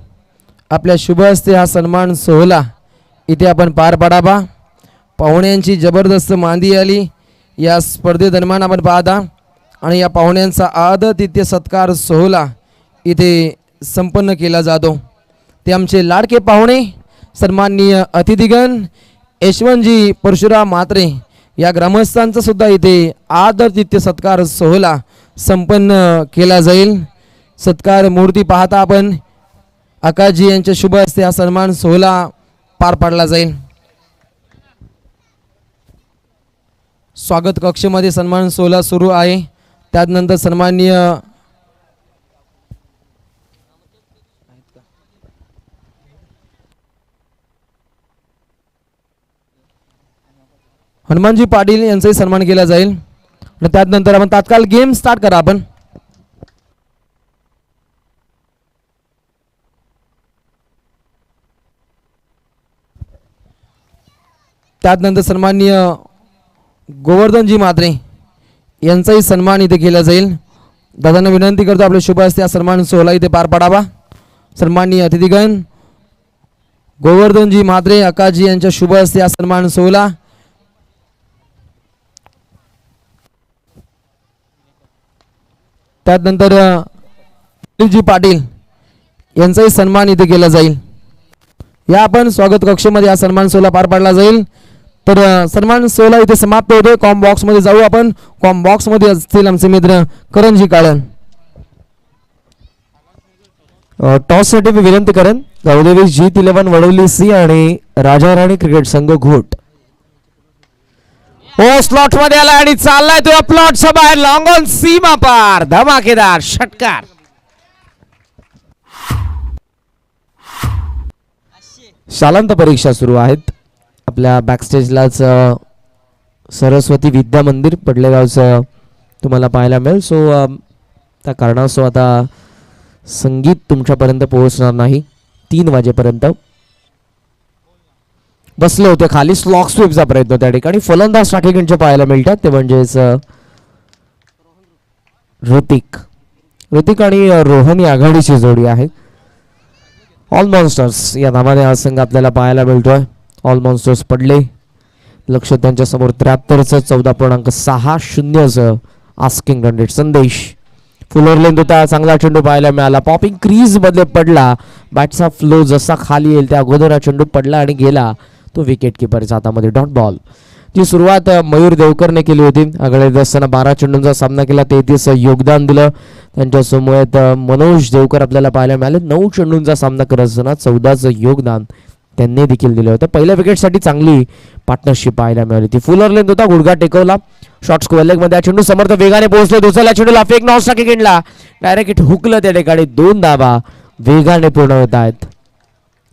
आपल्या शुभ हस्ते हा सन्मान सोहळा इथे आपण पार पाडावा. पाहुण्यांची जबरदस्त मांदी आली या स्पर्धेदरम्यान आपण पाहता आणि या पाहुण्यांचा आदरातिथ्य सत्कार सोहळा इथे संपन्न केला जातो. ते आमचे लाडके पाहुणे सन्माननीय अतिथीगण यशवंतजी परशुराम म्हात्रे या ग्रामस्थांचा सुद्धा इथे आदरातिथ्य सत्कार सोहळा संपन्न केला जाईल. सत्कार मूर्ती पाहता आपण आकाशजी यांच्या शुभ हस्ते हा सन्मान सोहळा पार पाडला जाईल. स्वागत कक्षमध्ये सन्मान सोहळा सुरू आहे. त्यानंतर सन्माननीय हनुमानजी पाटील यांचाही सन्मान केला जाईल. आणि त्यानंतर आपण तात्काळ गेम स्टार्ट करा. आपण त्यानंतर सन्माननीय गोवर्धनजी म्हात्रे यांचाही सन्मान इथे केला जाईल. दादांना विनंती करतो आपल्या शुभ हस्ते हा सन्मान सोहळा इथे पार पाडावा. सन्माननीय अतिथीगण गोवर्धनजी म्हात्रे आकाशजी यांच्या शुभ हस्ते हा सन्मान सोहळा त्यानंतर जी पाटील यांचाही सन्मान इथे केला जाईल. या आपण स्वागत कक्षेमध्ये हा सन्मान सोहळा पार पाडला जाईल. तर सन्मान सोहळा इथे समाप्त होतोय. कॉम बॉक्स मध्ये जाऊ आपण. कॉम बॉक्स मध्ये असतील आमचे मित्र करणजी काळन. टॉस साठी मी विनंती करेन गावदेवी G11 वडवली सी आणि राजा राणी क्रिकेट संघ घोट. ओ स्लॉट मध्ये आला आणि चाललाय तो प्लॉटच्या बाहेर लॉंग ऑन सीमा पार धमाकेदार षटकार. शालांत परीक्षा सुरू आहेत. आपल्या बॅकस्टेजलाच सरस्वती विद्या मंदिर पडलेगावचं तुम्हाला पाहायला मिळेल. सो त्या कारणास्तव आता संगीत तुमच्यापर्यंत पोहोचणार नाही. 3 वाजेपर्यंत बसले होते खाली. स्लॉक स्वीपचा प्रयत्न त्या ठिकाणी. फलंदाज स्ट्रायकिंगचे पाहायला मिळतात ते म्हणजेच ऋतिक आणि रोहन ही आघाडीची जोडी आहे. ऑल मॉन्स्टर्स या नावाने हा संघ आपल्याला पाहायला मिळतोय. ऑल मॉन्स्टर्स पडले. लक्ष त्यांच्या समोर 73चं 14.60 आस्किंग रन रेट. संदेश फुलर लेंथ होता. चांगला चेंडू पाहायला मिळाला. पॉपिंग क्रीज मध्ये पडला. बॅटचा फ्लो जसा खाली येईल त्या अगोदर हा चेंडू पडला आणि गेला तो विकेट किपरच्या हातामध्ये. Dot ball. जी सुरुवात मयूर देवकरने केली होती. आघाडीत असताना 12 चेंडूंचा सामना केला. 33 योगदान दिलं. त्यांच्या समोर मनोज देवकर आपल्याला पाहायला मिळाले. 9 चेंडूंचा सामना करत असताना 14चं योगदान त्यांनी देखील दिलं होतं. पहिल्या विकेटसाठी चांगली पार्टनरशिप पाहायला मिळाली ती. फुलर लेंथ होता. गुडघा टेकवला. शॉर्ट स्क्वेअर लेग मध्ये चेंडू समर्थ वेगाने पोहोचले. दुसऱ्या चेंडूला फेक नॉन स्ट्राइक गेला. डायरेक्ट हुकलं त्या ठिकाणी. 2 धावा वेगाने पूर्ण होत आहेत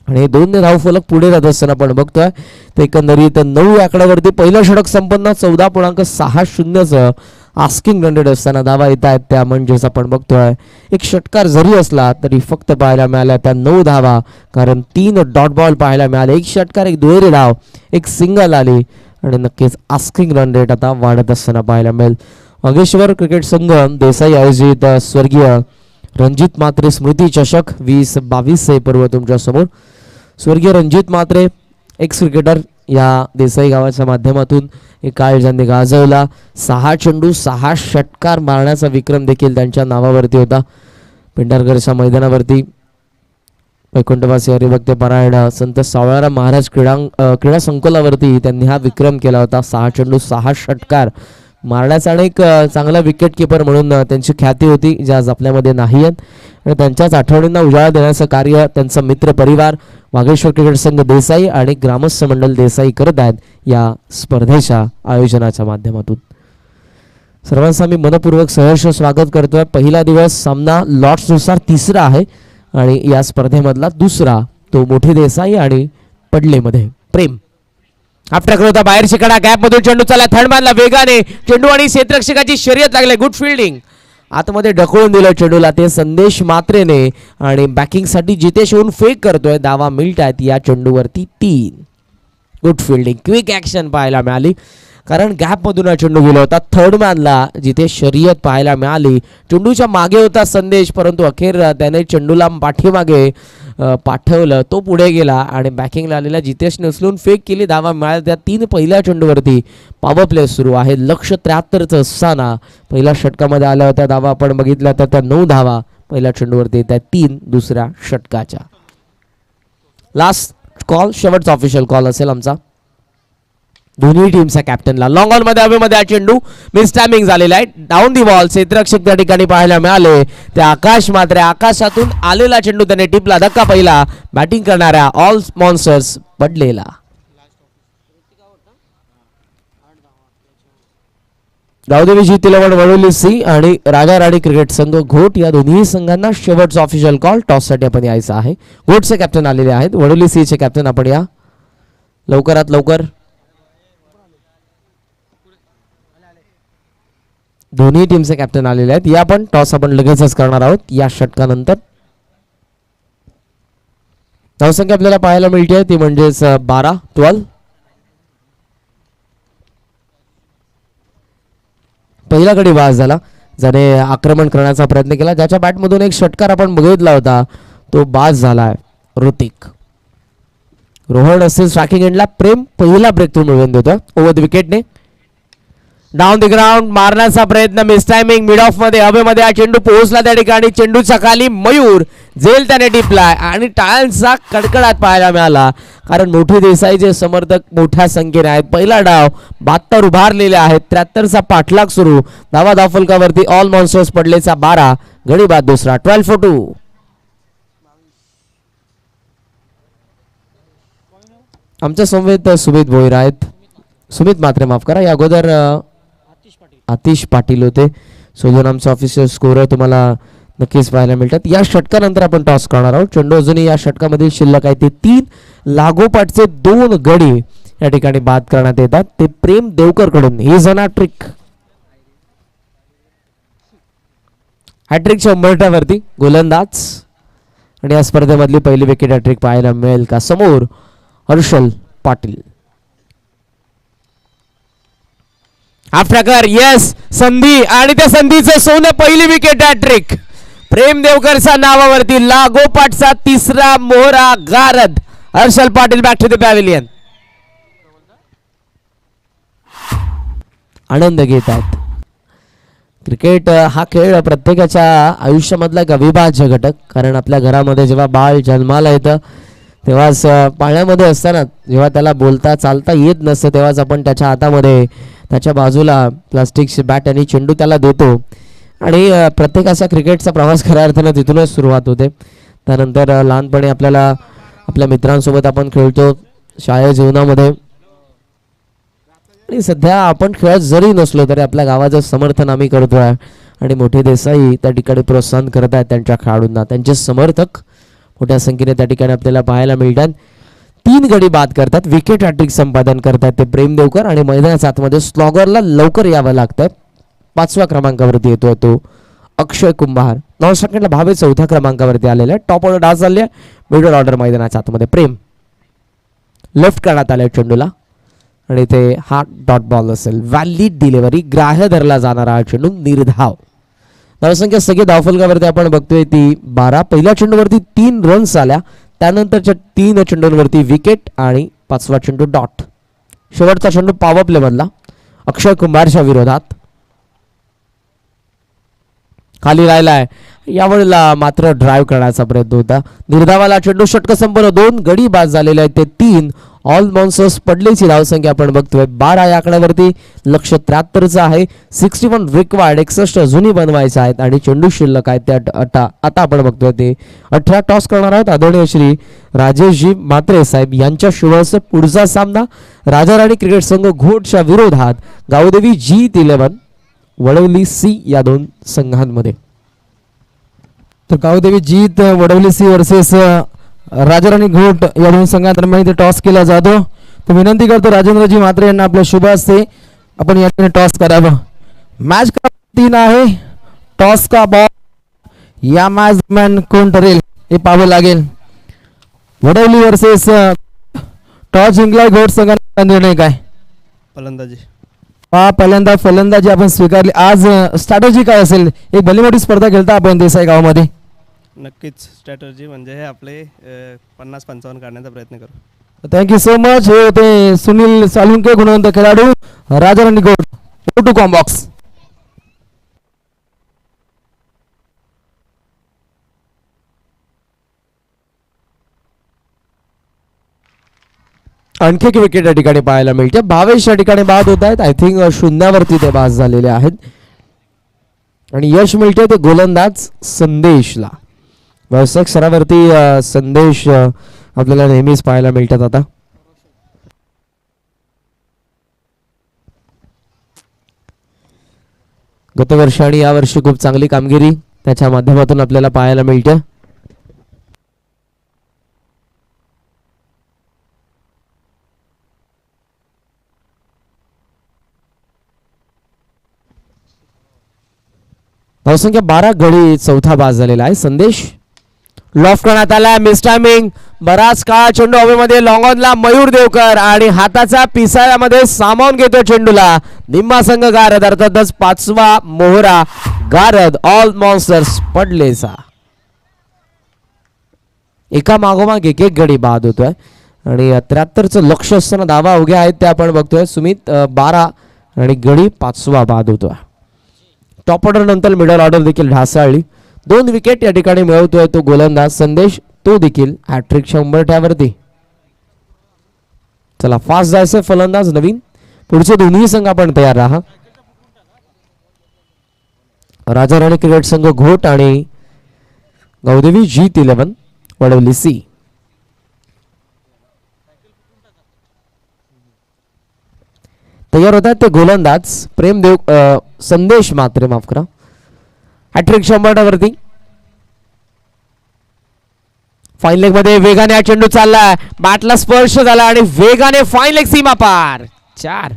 आणि 2 धावफलक पुढे जात असताना आपण बघतोय तर एकंदरीत 9 आकड्यावरती पहिलं षटक संपन्न. 14.60 आस्किंग रन रेट असताना धावा येत आहेत त्या म्हणजेच आपण बघतोय एक षटकार जरी असला तरी फक्त पाहायला मिळाल्या त्या 9 धावा. कारण 3 डॉट बॉल पाहायला मिळाले. 1 षटकार, 1 दुहेरी धाव, 1 सिंगल आली आणि नक्कीच आस्किंग रन रेट आता वाढत असताना पाहायला मिळेल. वागेश्वर क्रिकेट संघ देसाई आयोजित स्वर्गीय रणजित म्हात्रे स्मृती चषक 2022 हे पर्व तुमच्या समोर. स्वर्गीय रणजित म्हात्रे एक्स क्रिकेटर या देसाई गावाच्या माध्यमातून एक काळ ज्यांनी गाजवला. 6 चेंडू 6 षटकार मारण्याचा विक्रम देखील त्यांच्या नावावरती होता. पेंढारकरच्या मैदानावरती वैकुंठवासी हरिभक्त पारायण संत सावळाराम महाराज क्रीडा संकुलावरती त्यांनी हा विक्रम केला होता. 6 चेंडू 6 षटकार मारण्याचा आणि एक चांगला विकेट किपर म्हणून त्यांची ख्याती होती जी आज आपल्यामध्ये नाही आहेत. आणि त्यांच्याच आठवणींना उजाळा देण्याचं कार्य त्यांचा मित्र परिवार वागेश्वर क्रिकेट संघ देसाई आणि ग्रामस्थ मंडळ देसाई करत आहेत या स्पर्धेच्या आयोजनाच्या माध्यमातून. सर्वांचा मी मनपूर्वक सहर्ष स्वागत करतोय. पहिला दिवस सामना लॉट्सनुसार 3रा आहे आणि या स्पर्धेमधला 2रा तो मोठी देसाई आणि पडलेमध्ये प्रेम. आफ्टर होता बाहेरची कडा गॅप मधून चेंडू चालला. थर्ड मॅनला वेगाने चेंडू आणि क्षेत्ररक्षकाची शर्यत लागले. Good fielding. आतमध्ये ढकलून दिलं चेंडूला ते संदेश मात्रेने आणि बॅकिंगसाठी जितेश होऊन फेक करतोय. धावा मिळतात या चेंडूवरती 3. Good fielding. क्विक ॲक्शन पाहायला मिळाली कारण गॅपमधून हा चेंडू गेला होता. थर्ड मॅनला जिथे शर्यत पाहायला मिळाली. चेंडूच्या मागे होता संदेश परंतु अखेर त्याने चेंडूला पाठीमागे पाठवलं. तो पुढे गेला आणि बॅकिंगला आलेल्या जितेशने उचलून फेक केली. धावा मिळाल्या त्या 3 पहिल्या चेंडूवरती. पॉवर प्ले सुरू आहे. लक्ष 73चं असताना पहिल्या षटकामध्ये आल्या होत्या धावा आपण बघितल्या तर त्या 9 धावा पहिल्या चेंडूवरती त्या 3 दुसऱ्या षटकाच्या. लास्ट कॉल शेवटचा ऑफिशियल कॉल असेल आमचा. दोन्ही टीमच्या कॅप्टनला लॉंग ऑन मध्ये हवेमध्ये हा चेंडू मिस टायमिंग झालेला आहे. Down the ball. क्षेत्ररक्षक त्या ठिकाणी पाहायला मिळाले त्या आकाश मात्रे. आकाशातून आलेला चेंडू त्याने टिपला. धक्का पहिला बॅटिंग करणाऱ्या ऑल मॉन्स्टर्स पडलेला. गावदेवी G11 वडोली सी आणि राजा राणी क्रिकेट संघ घोट या दोन्ही संघांना शेवटचा ऑफिशियल कॉल. टॉससाठी आपण यायचं आहे. घोटचे कॅप्टन आलेले आहेत. वडोली सी चे कॅप्टन आपण या लवकरात लवकर. दोन्ही टीमचे कॅप्टन आलेले आहेत. या पण टॉस आपण लगेचच करणार आहोत या षटकानंतर. धावसंख्या आपल्याला पाहायला मिळते ती म्हणजेच 12. पहिला गडी बाद झाला ज्याने आक्रमण करण्याचा प्रयत्न केला. ज्याच्या बॅटमधून एक षटकार आपण बघितला होता तो बाद झालाय ऋतिक. रोहन असेल स्ट्रायकिंग एंडला. प्रेम पहिला ब्रेक थ्रू मिळवून देतोय ओव्हर द विकेटने. डाऊन द ग्राउंड मारण्याचा प्रयत्न, मिस टायमिंग. मिड ऑफ मध्ये हवेमध्ये हा चेंडू पोहोचला त्या ठिकाणी. चेंडूच्या खाली मयूर झेल त्याने टिपलाय आणि टाळ्यांचा कडकडाट पाहायला मिळाला, कारण मोठी देसाईचे समर्थक मोठ्या संख्येने आहेत. पहिला डाव 72 उभारलेले आहेत. 73चा पाठलाग सुरू. धावा धावफलकावरती ऑल मॉन्स्टर्स पडलेचा 12, गडी बाद दुसरा. 12 for 2. आमच्या समवेत सुमित भोईर आहेत. सुमित मात्रे माफ करा, या अगोदर आतिश पाटील होते. सो दोन आमचे ऑफिशियल स्कोरर तुम्हाला नक्कीच पाहायला मिळतात. या षटकानंतर आपण टॉस करणार आहोत. चेंडू अजूनही या षटकामधील शिल्लक आहे ते 3. लागोपाठचे 2 गडी या ठिकाणी बाद करण्यात येतात. ते प्रेम देवकर कडून. ही झोन हॅट्रिक. हॅट्रिकच्या उंबरठ्यावरती गोलंदाज आणि या स्पर्धेमधली पहिली विकेट हॅट्रिक पाहायला मिळेल का? समोर हर्षल पाटील. आफ्टर यस संधी आणि त्या संधीचं सोनं. पहिली विकेट हॅट्रिक प्रेम देवकरच्या नावावरती. लागोपाठचा 3रा मोहरा गारद. Harshal Patil back to the pavilion. आनंद घेत आहेत. क्रिकेट हा खेळ प्रत्येकाच्या आयुष्यामधला एक अविभाज्य घटक, कारण आपल्या घरामध्ये जेव्हा बाळ जन्माला येतं तेव्हाच पाळण्यामध्ये असताना जेव्हा त्याला बोलता चालता येत नसतं तेव्हाच आपण त्याच्या हातामध्ये त्याच्या बाजूला प्लास्टिकची बॅट आणि चेंडू त्याला देतो आणि प्रत्येकाचा क्रिकेटचा प्रवास खऱ्या अर्थानं तिथूनच सुरुवात होते. त्यानंतर लहानपणी आपल्याला आपल्या मित्रांसोबत आपण खेळतो शाळेच्या जीवनामध्ये, आणि सध्या आपण खेळत जरी नसलो तरी आपल्या गावाचं समर्थन आम्ही करतोय आणि मोठे देसाई त्या ठिकाणी प्रोत्साहन करत आहेत त्यांच्या खेळाडूंना. त्यांचे समर्थक मोठ्या संख्येने त्या ठिकाणी आपल्याला पाहायला मिळतात. 3 गडी बाद करतात. विकेट हॅट्रिक संपादन करतात ते प्रेम देवकर आणि मैदानाच्या आतमध्ये स्लॉगरला लवकर यावं लागतं. 5व्या क्रमांकावरती येतो तो अक्षय कुंभार. 9 सेकंडला भावे 4थ्या क्रमांकावरती आलेला आहे. टॉप ऑर्डर डास झाले. मिडल ऑर्डर मैदानाच्या आतमध्ये प्रेम लेफ्ट करण्यात आले चेंडूला आणि ते हा डॉट बॉल असेल. Valid delivery. ग्राह्य धरला जाणारा हा चेंडू. निर्धाव. धावसंख्या सगळी धावफलकावरती आपण बघतोय ती 12. पहिल्या चेंडूवरती 3 रन्स आल्या. त्यानंतरच्या 3 चेंडूंवरती विकेट आणि 5वा चेंडू डॉट. शेवटचा चेंडू पॉवर प्ले मधला अक्षय कुंभारच्या विरोधात खाली राहिलाय. यावेळेला मात्र ड्राईव्ह करण्याचा प्रयत्न होता. निर्धावाला चेंडू. षटक संपन्न. 2 गडी बाद झालेले आहेत ते 3. ऑल मॉन्स्टर्स पडलेची धावसंख्या आपण बघतोय 12 या आकड्यावरती. लक्ष 73चं आहे. 61 रिक्वायर्ड. 61 जुनी बनवायचं आहेत आणि चेंडू शिल्लक आहेत ते आता आपण बघतोय ते 18. टॉस करणार आहोत आदरणीय श्री राजेशजी म्हात्रे साहेब यांच्या शिवास पुढचा सामना राजा राणी क्रिकेट संघ घोटच्या विरोधात गावदेवी G11 वडवली सी या 2 संघांमध्ये. तर गावदेवी जीत वडवली सी वर्सेस राजाराणी घोट या 2 संघांदरम्यान इथे टॉस केला जातो. तर विनंती करतो राजेंद्रजी म्हात्रे यांना आपल्या शुभ हस्ते आपण या ठिकाणी टॉस करावं. मॅच का 3 आहे. टॉस का बॉल या मॅच दरम्यान कोण ठरेल हे पाहावं लागेल. वडवली वर्सेस टॉस जिंकलाय घोट संघाचा निर्णय काय? फलंदाजी. पहिल्यांदा फलंदाजी आपण स्वीकारली. आज स्ट्रॅटेजी काय असेल? एक भली मोठी स्पर्धा खेळता आपण देसाई गावामध्ये. नक्कीच स्ट्रॅटर्जी म्हणजे हे आपले 50-55 काढण्याचा प्रयत्न करू. Thank you so much. हे होते सुनील सालुंके गुणवंत खेळाडू राजाराणी घोट. टू कॉम्बॉक्स. आणखी एक विकेट या ठिकाणी पाहायला मिळते. 22 या ठिकाणी बाद होत आहेत. आय थिंक 0वरती ते बाद झालेले आहेत आणि यश मिळते ते गोलंदाज संदेशला. व्यावसायिक स्तरावरती संदेश आपल्याला नेहमीच पाहायला मिळतात. आता गतवर्षी आणि यावर्षी खूप चांगली कामगिरी त्याच्या माध्यमातून आपल्याला पाहायला मिळते. धावसंख्या 12 गडी 4था बाद झालेला आहे. संदेश लॉफ करण्यात आला. Miss timing. बराच काळ चेंडू हवेमध्ये. लॉंग ऑनला मयूर देवकर आणि हाताचा पिसाळ्यामध्ये सामावून घेतो चेंडूला. निम्मा संघ गारद. अर्थातच 5वा मोहरा गारद. All monsters पडलेचा. एका मागोमाग एक गडी बाद होतोय आणि 73चं लक्ष असताना धावा अवघ्या आहेत ते आपण बघतोय. सुमित 12 आणि गडी 5वा बाद होतोय. टॉप ऑर्डर नंतर मिडल ऑर्डर देखील ढासळली. 2 विकेट या ठिकाणी मिळवतोय तो गोलंदाज संदेश, तो देखील हॅट्रिकच्या उंबरठ्यावरती. चला फास्ट जायचं फलंदाज नवीन. पुढचे दोन्ही संघ आपण तयार राहा. राजा राणी क्रिकेट संघ घोट आणि गौदेवी G11 वडवली सी. तयार होतात ते गोलंदाज प्रेमदेव संदेश मात्रे, माफ करा, हॅट्रिक 100वरती. फाईन लेग मध्ये वेगाने हा चेंडू चाललाय, बॅटला स्पर्श झाला आणि वेगाने फाईन लेग सीमा पार. 4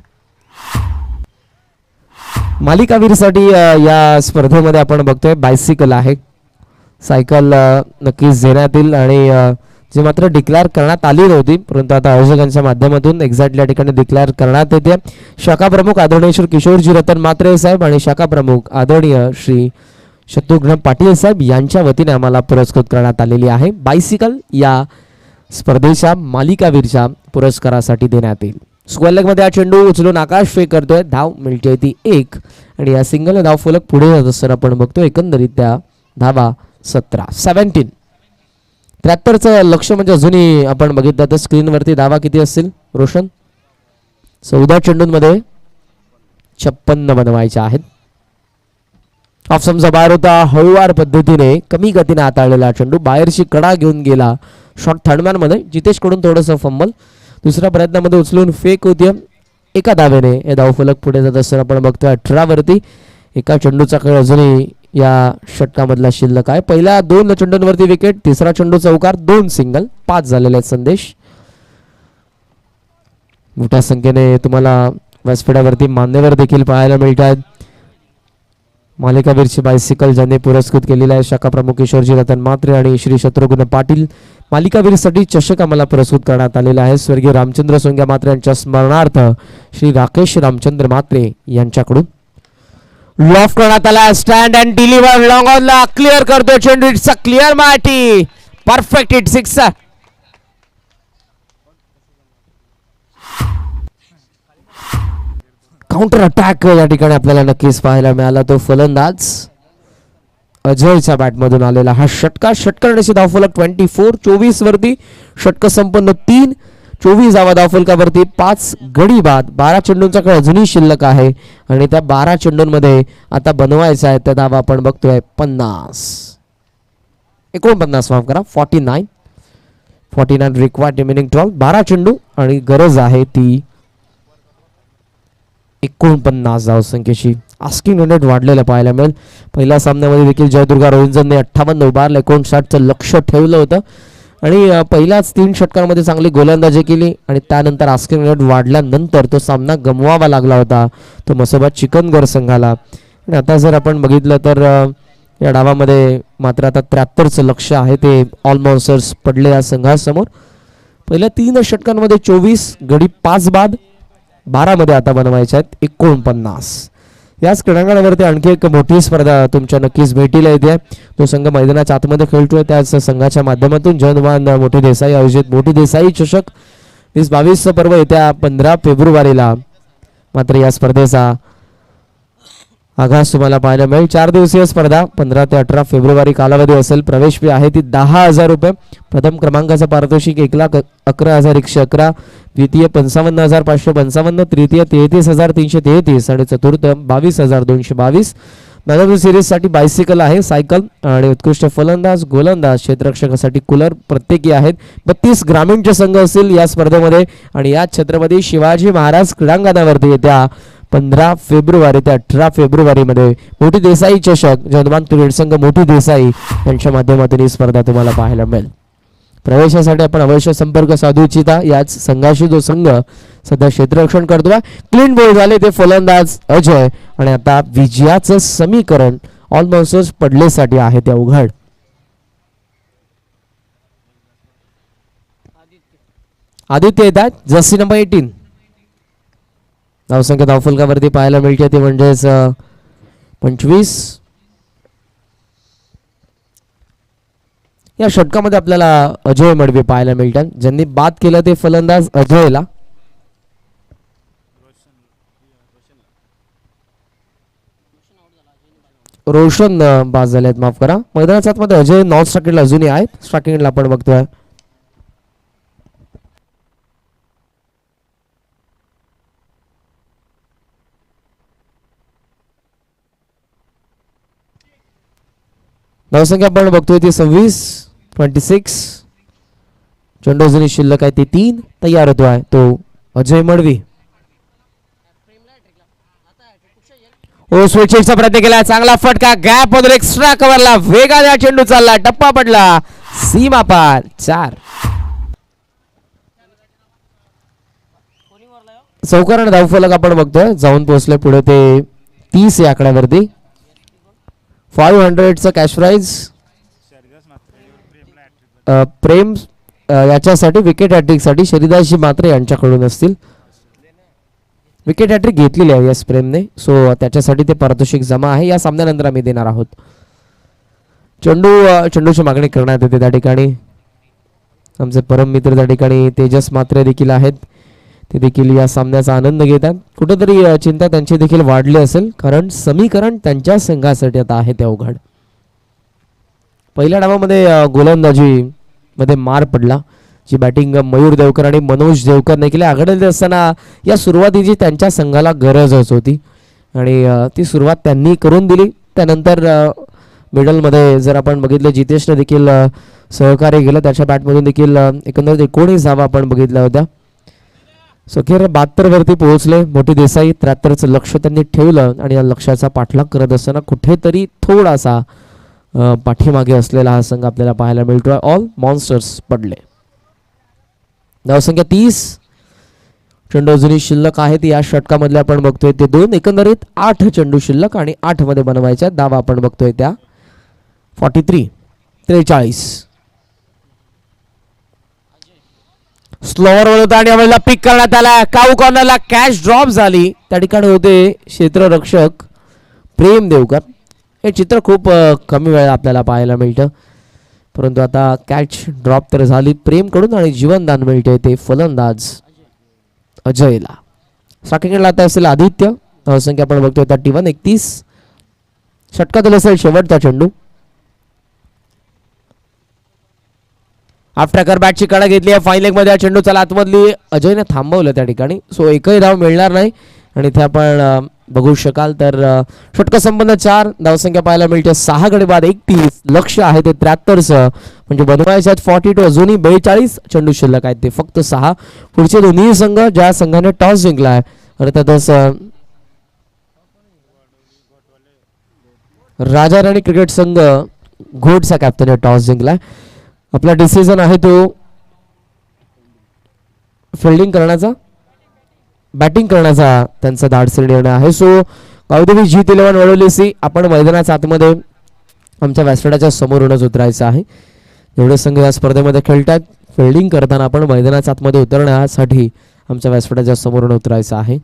मालिकावीरसाठी या स्पर्धेमध्ये आपण बघतोय बायसिकल आहे. सायकल नक्कीच देण्यात येईल आणि जी मात्र डिक्लेअर करण्यात आली नव्हती, परंतु आता आयोजकांच्या माध्यमातून एक्झॅक्टली या ठिकाणी डिक्लेअर करण्यात येते. शाखा प्रमुख आदरणीय श्री किशोरजी रतन मात्रे साहेब आणि शाखा प्रमुख आदरणीय श्री शत्रुघ्न पाटील साहेब यांच्या वतीने आम्हाला पुरस्कृत करण्यात आलेली आहे. बायसिकल या स्पर्धेच्या मालिकावीरच्या पुरस्कारासाठी देण्यात येईल. स्क्वेअर लेग मध्ये हा चेंडू उचलून आकाश फेक करतोय, धाव मिळते ती 1 आणि या सिंगल धाव फलक पुढे जात असताना आपण बघतो एकंदरीत त्या धावा 17. 73चं लक्ष म्हणजे अजूनही आपण बघितलं तर स्क्रीनवरती धावा किती असतील रोशन? 14 चेंडूंमध्ये 56 बनवायच्या आहेत. ऑफ समजा बाहेर होता, हळूवार पद्धतीने कमी गतीने हाताळलेला चेंडू बाहेरची कडा घेऊन गेला शॉर्ट थर्डमॅन मध्ये. जितेश कडून थोडंसं फंबल. दुसऱ्या प्रयत्नामध्ये उचलून फेक होती. एका धावेने हे धावफलक पुढे जात असताना आपण बघतोय 18 वरती. एका चेंडूचा खेळ अजूनही या षटकामधला शिल्लक आहे. पहिल्या 2 चेंडूंवरती विकेट, तिसरा चेंडू चौकार, 2 सिंगल, 5 झालेले आहेत संदेश. मोठ्या संख्येने तुम्हाला व्यासपीठावरती मान्यवर देखील पाहायला मिळतात. मालिकावीरची बायसिकल ज्यांनी पुरस्कृत केलेला आहे शाखा प्रमुख किशोरजी रतन मात्रे आणि श्री शत्रुघ्न पाटील. मालिकावीरसाठी चषक आम्हाला पुरस्कृत करण्यात आलेला आहे स्वर्गीय रामचंद्र सोंग्या मात्रे यांच्या स्मरणार्थ श्री राकेश रामचंद्र मात्रे यांच्याकडून. लॉफ करण्यात आला, stand and deliver long on ला क्लिअर करतो चेंडू. इट्स अ क्लिअर माटी, परफेक्ट हिट, 6. काउंटर अटॅक या ठिकाणी आपल्याला नक्कीच पाहायला मिळाला. तो फलंदाज अजयच्या बॅटमधून आलेला हा षटकार. षटकारण्याची धावफलक 24. 24 वरती षटक संपन्न 3. 24 धावा धावफलकावरती 5 गडी बाद. 12 चेंडूंचा खेळ अजूनही शिल्लक आहे आणि त्या 12 चेंडूंमध्ये आता बनवायचा आहे त्या धावा आपण बघतोय 49 माफ करा 49 रिक्वायर्ड रिमेनिंग 12. 12 चेंडू आणि गरज आहे ती 49 धावसंख्येची. आस्किंग रन रेट वाढलेला पाहायला मिळेल. पहिल्या सामन्यामध्ये देखील जयदुर्गा रोहिंजनने 58 उभारलं, 59चं लक्ष ठेवलं होतं आणि पहिल्याच 3 षटकांमध्ये चांगली गोलंदाजी केली आणि त्यानंतर आस्किंग रन रेट वाढल्यानंतर तो सामना गमवावा लागला होता तो मसोबा चिकनगर संघाला. आणि आता जर आपण बघितलं तर या डावामध्ये मात्र आता 73चं लक्ष आहे ते ऑल माउन्सर्स पडले या संघासमोर. पहिल्या 3 षटकांमध्ये 24 गडी 5 बाद. 12 मध्ये आता बनवायच्या आहेत 49. याच क्रीडांगणावरती आणखी एक मोठी स्पर्धा तुमच्या नक्कीच भेटीला येते. तो संघ मैदानाच्या आतमध्ये खेळतोय. त्याच संघाच्या माध्यमातून जयनवान मोठी देसाई आयोजित मोठी देसाई चषक 2022 पर्व येत्या 15 फेब्रुवारीला मात्र या स्पर्धेचा आघास तुम्हाला पाहायला मिळेल. 4 दिवसीय स्पर्धा 15 ते 18 फेब्रुवारी कालावधी असेल. प्रवेश फी आहे ती 10,000 रुपये. प्रथम क्रमांकाचा पारितोषिक 1,11,111, द्वितीय 55,555, तृतीय 33,333 आणि चतुर्थ 22,222. मॅन ऑफ द सिरीजसाठी बायसिकल आहे, सायकल आणि उत्कृष्ट फलंदाज गोलंदाज क्षेत्ररक्षकासाठी कूलर प्रत्येकी आहेत. 32 ग्रामीणचे संघ असतील या स्पर्धेमध्ये आणि या छत्रपती शिवाजी महाराज क्रीडांगणावरती येत्या 15 फेब्रुवारी ते 18 फेब्रुवारीमध्ये मोठी देसाई चषक जयनवान क्रिकेट संघ मोठी देसाई यांच्या माध्यमातून ही स्पर्धा तुम्हाला पाहायला मिळेल. प्रवेशासाठी आपण अवश्य संपर्क साधू इच्छिता. याच संघाशी जो संघ सध्या क्षेत्ररक्षण करतोय. क्लीन बॉल झाले ते फलंदाज अजय आणि आता विजयाचं समीकरण ऑलमोस्ट पडलेसाठी आहे ते अवघड. आदित्य येतात जर्सी नंबर 18. धावसंख्या धावफलकावरती पाहायला मिळते ते म्हणजेच 25. या षटकामध्ये आपल्याला अजय मडवी पाहायला मिळतात. ज्यांनी बाद केलं ते फलंदाज अजयला. रोशन बाद झाले आहेत, माफ करा. मैदानाच्या आतमध्ये अजय नॉन स्ट्रायकिंगला अजूनही आहेत. स्ट्रायकिंगला आपण बघतोय धावसंख्या आपण बघतोय ती 26. चेंडू अजूनही शिल्लक आहे ती 3. तयार होतोय तो अजय मडवी. ओ स्विचिंगचा प्रयत्न केला, चांगला फटका, गॅप मधून एक्स्ट्रा कव्हरला वेगाने चेंडू चालला, टप्पा पडला, सीमा पार 4. चौकारण धावफलक आपण बघतोय जाऊन पोहोचले पुढे ते 30 या आकड्यावरती. 500चं कॅश प्राइज. प्रेम याच्यासाठी विकेट हॅट्रिक साठी शरीदाशी मात्रे यांच्याकडून असतील. विकेट हॅट्रिक घेतलेली आहे यस प्रेमने, सो त्याच्यासाठी ते पारितोषिक जमा आहे. या सामन्यानंतर आम्ही देणार आहोत. चेंडूची मागणी करण्यात येते त्या ठिकाणी. आमचे परम मित्र त्या ठिकाणी तेजस मात्रे देखील आहेत, ते देखील या सामन्याचा आनंद घेतात. कुठेतरी चिंता त्यांची देखील वाढली असेल, कारण समीकरण त्यांच्या संघासाठी आता आहे ते अवघड. पहिल्या डावामध्ये गोलंदाजी मध्ये मार पडला, जी बॅटिंग मयूर देवकर आणि मनोज देवकरने केली. आघाडीत असताना या सुरुवातीची त्यांच्या संघाला गरजच होती आणि ती सुरुवात त्यांनी करून दिली. त्यानंतर मिडलमध्ये जर आपण बघितलं जितेशने देखील सहकार्य केलं, त्याच्या बॅटमधून देखील एकंदरीत 19 धावा आपण बघितल्या होत्या. सखेर 72 वरती पोहोचले मोठी देसाई. 73चं लक्ष त्यांनी ठेवलं आणि या लक्ष्याचा पाठलाग करत असताना कुठेतरी थोडासा पाठीमागे असलेला हा संघ आपल्याला पाहायला मिळतोय. ऑल मॉन्स्टर्स पडले. धावसंख्या 30. चेंडू अजूनही शिल्लक आहेत या षटकामधले आपण बघतोय ते 2. एकंदरीत 8 चेंडू शिल्लक आणि 8 मध्ये बनवायच्या धावा आपण बघतोय त्या 43. स्लोअर होता आणि यावेळेला पिक करण्यात आला. काऊ कॉर्नरला कॅच ड्रॉप झाली. त्या ठिकाणी होते क्षेत्ररक्षक प्रेम देवकर. हे चित्र खूप कमी वेळा आपल्याला पाहायला मिळतं, परंतु आता कॅच ड्रॉप तर झाली प्रेमकडून आणि जीवनदान मिळते ते फलंदाज अजयला. स्ट्रायकिंगला आता असेल आदित्य. धावसंख्या आपण बघतोय 31. षटकातील असेल शेवटचा चेंडू. आफ्टर बॅटची कडा घेतली आहे फाईन लेग मध्ये. चेंडू चला आतमधली अजयने थांबवलं त्या ठिकाणी, सो एकही धाव मिळणार नाही आणि इथे आपण बघू शकाल तर षटक संपन्न 4. धावसंख्या पाहायला मिळते 6 गडी बाद 31. लक्ष आहे ते 73चं, म्हणजे बनवायचे आहेत 42. अजूनही 42 चेंडू शिल्लक आहेत ते फक्त 6. पुढचे दोन्ही संघ ज्या संघाने टॉस जिंकला आहे, अर्थातच राजा राणी क्रिकेट संघ घोटचा कॅप्टन टॉस जिंकलाय. आपला डिसिजन आहे तो फिल्डिंग करण्याचा, बॅटिंग करण्याचा त्यांचा धाडसी निर्णय आहे. So Gavdevi G11 Vadoli C आपण मैदानाच्या आतमध्ये आमच्या व्यासपीठाच्या समोरूनच उतरायचं आहे. एवढे संघ या स्पर्धेमध्ये खेळतात, फिल्डिंग करताना आपण मैदानाच्या आतमध्ये उतरण्यासाठी आमच्या व्यासपीठाच्या समोरून उतरायचं आहे,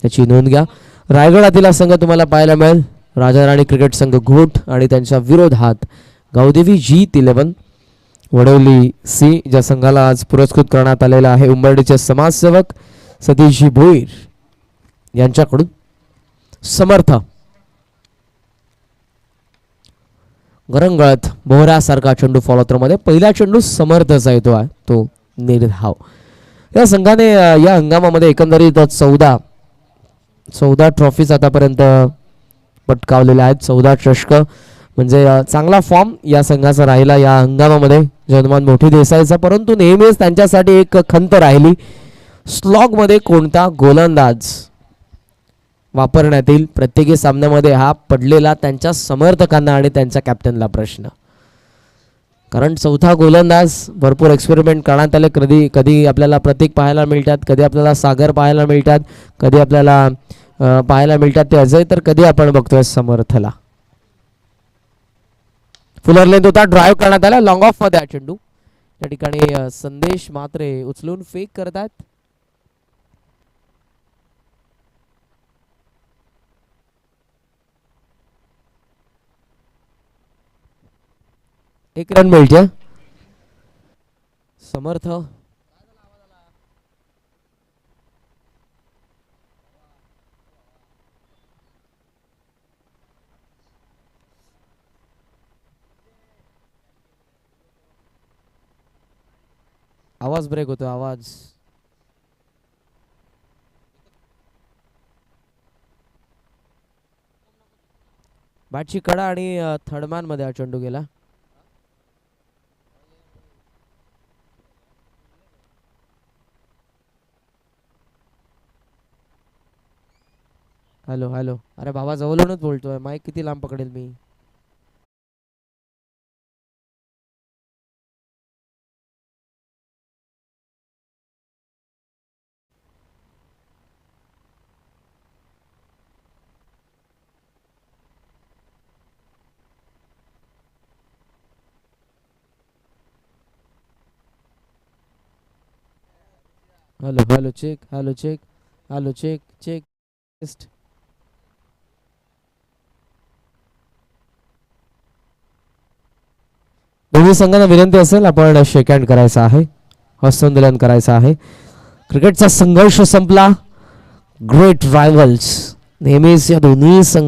त्याची नोंद घ्या. रायगडातील हा संघ तुम्हाला पाहायला मिळेल राजा राणी क्रिकेट संघ घोट आणि त्यांच्या विरोधात गावदेवी G11 वडोली सी, ज्या संघाला आज पुरस्कृत करण्यात आलेला आहे उंबर्डीचे समाजसेवक सतीशजी भोईर यांच्याकडून. समर्थ गरंगळत बोहऱ्यासारखा चेंडू फॉलोथ्रोमध्ये. पहिला चेंडू समर्थचा येतो आहे तो निर्धाव. या संघाने या हंगामामध्ये एकंदरीत 14 ट्रॉफीज आतापर्यंत पटकावलेल्या आहेत. 14 चषक म्हणजे चांगला फॉर्म या संघाचा राहिला या हंगामामध्ये जन्मान मोठी देसाईचा. परंतु नेहमीच त्यांच्यासाठी एक खंत राहिली, स्लॉग मध्ये कोणता गोलंदाज वापरण्यात येईल. प्रत्येकी सामन्यामध्ये हा पडलेला त्यांच्या समर्थकांना आणि त्यांच्या कॅप्टनला प्रश्न, कारण चौथा गोलंदाज भरपूर एक्सपेरिमेंट करण्यात आले. कधी आपल्याला प्रतीक पाहायला मिळतात, कधी आपल्याला सागर पाहायला मिळतात, कधी आपल्याला पाहायला मिळतात ते अजय, तर कधी आपण बघतोय समर्थला. फुलर लेंथ होता, ड्राईव्ह करण्यात आला लॉंग ऑफ मध्ये चेंडू. त्या ठिकाणी संदेश मात्रे उचलून फेक करतात. एक रन मिळते. समर्थ आवाज ब्रेक होतो आवाज. बॅटची कडा आणि थर्डमॅन मध्ये हा चेंडू गेला. Hello hello. अरे बाबा जवळूनच बोलतोय, माईक किती लांब पकडेल मी. Hello hello check hello check hello check check test. दोन्ही संघांना विनंती असेल आपण शेक हँड करायचा आहे, हस्तांदोलन करायचं आहे. क्रिकेटचा संघर्ष संपला. ग्रेट रायव्हल्स नेहमीच या दोन्ही संघ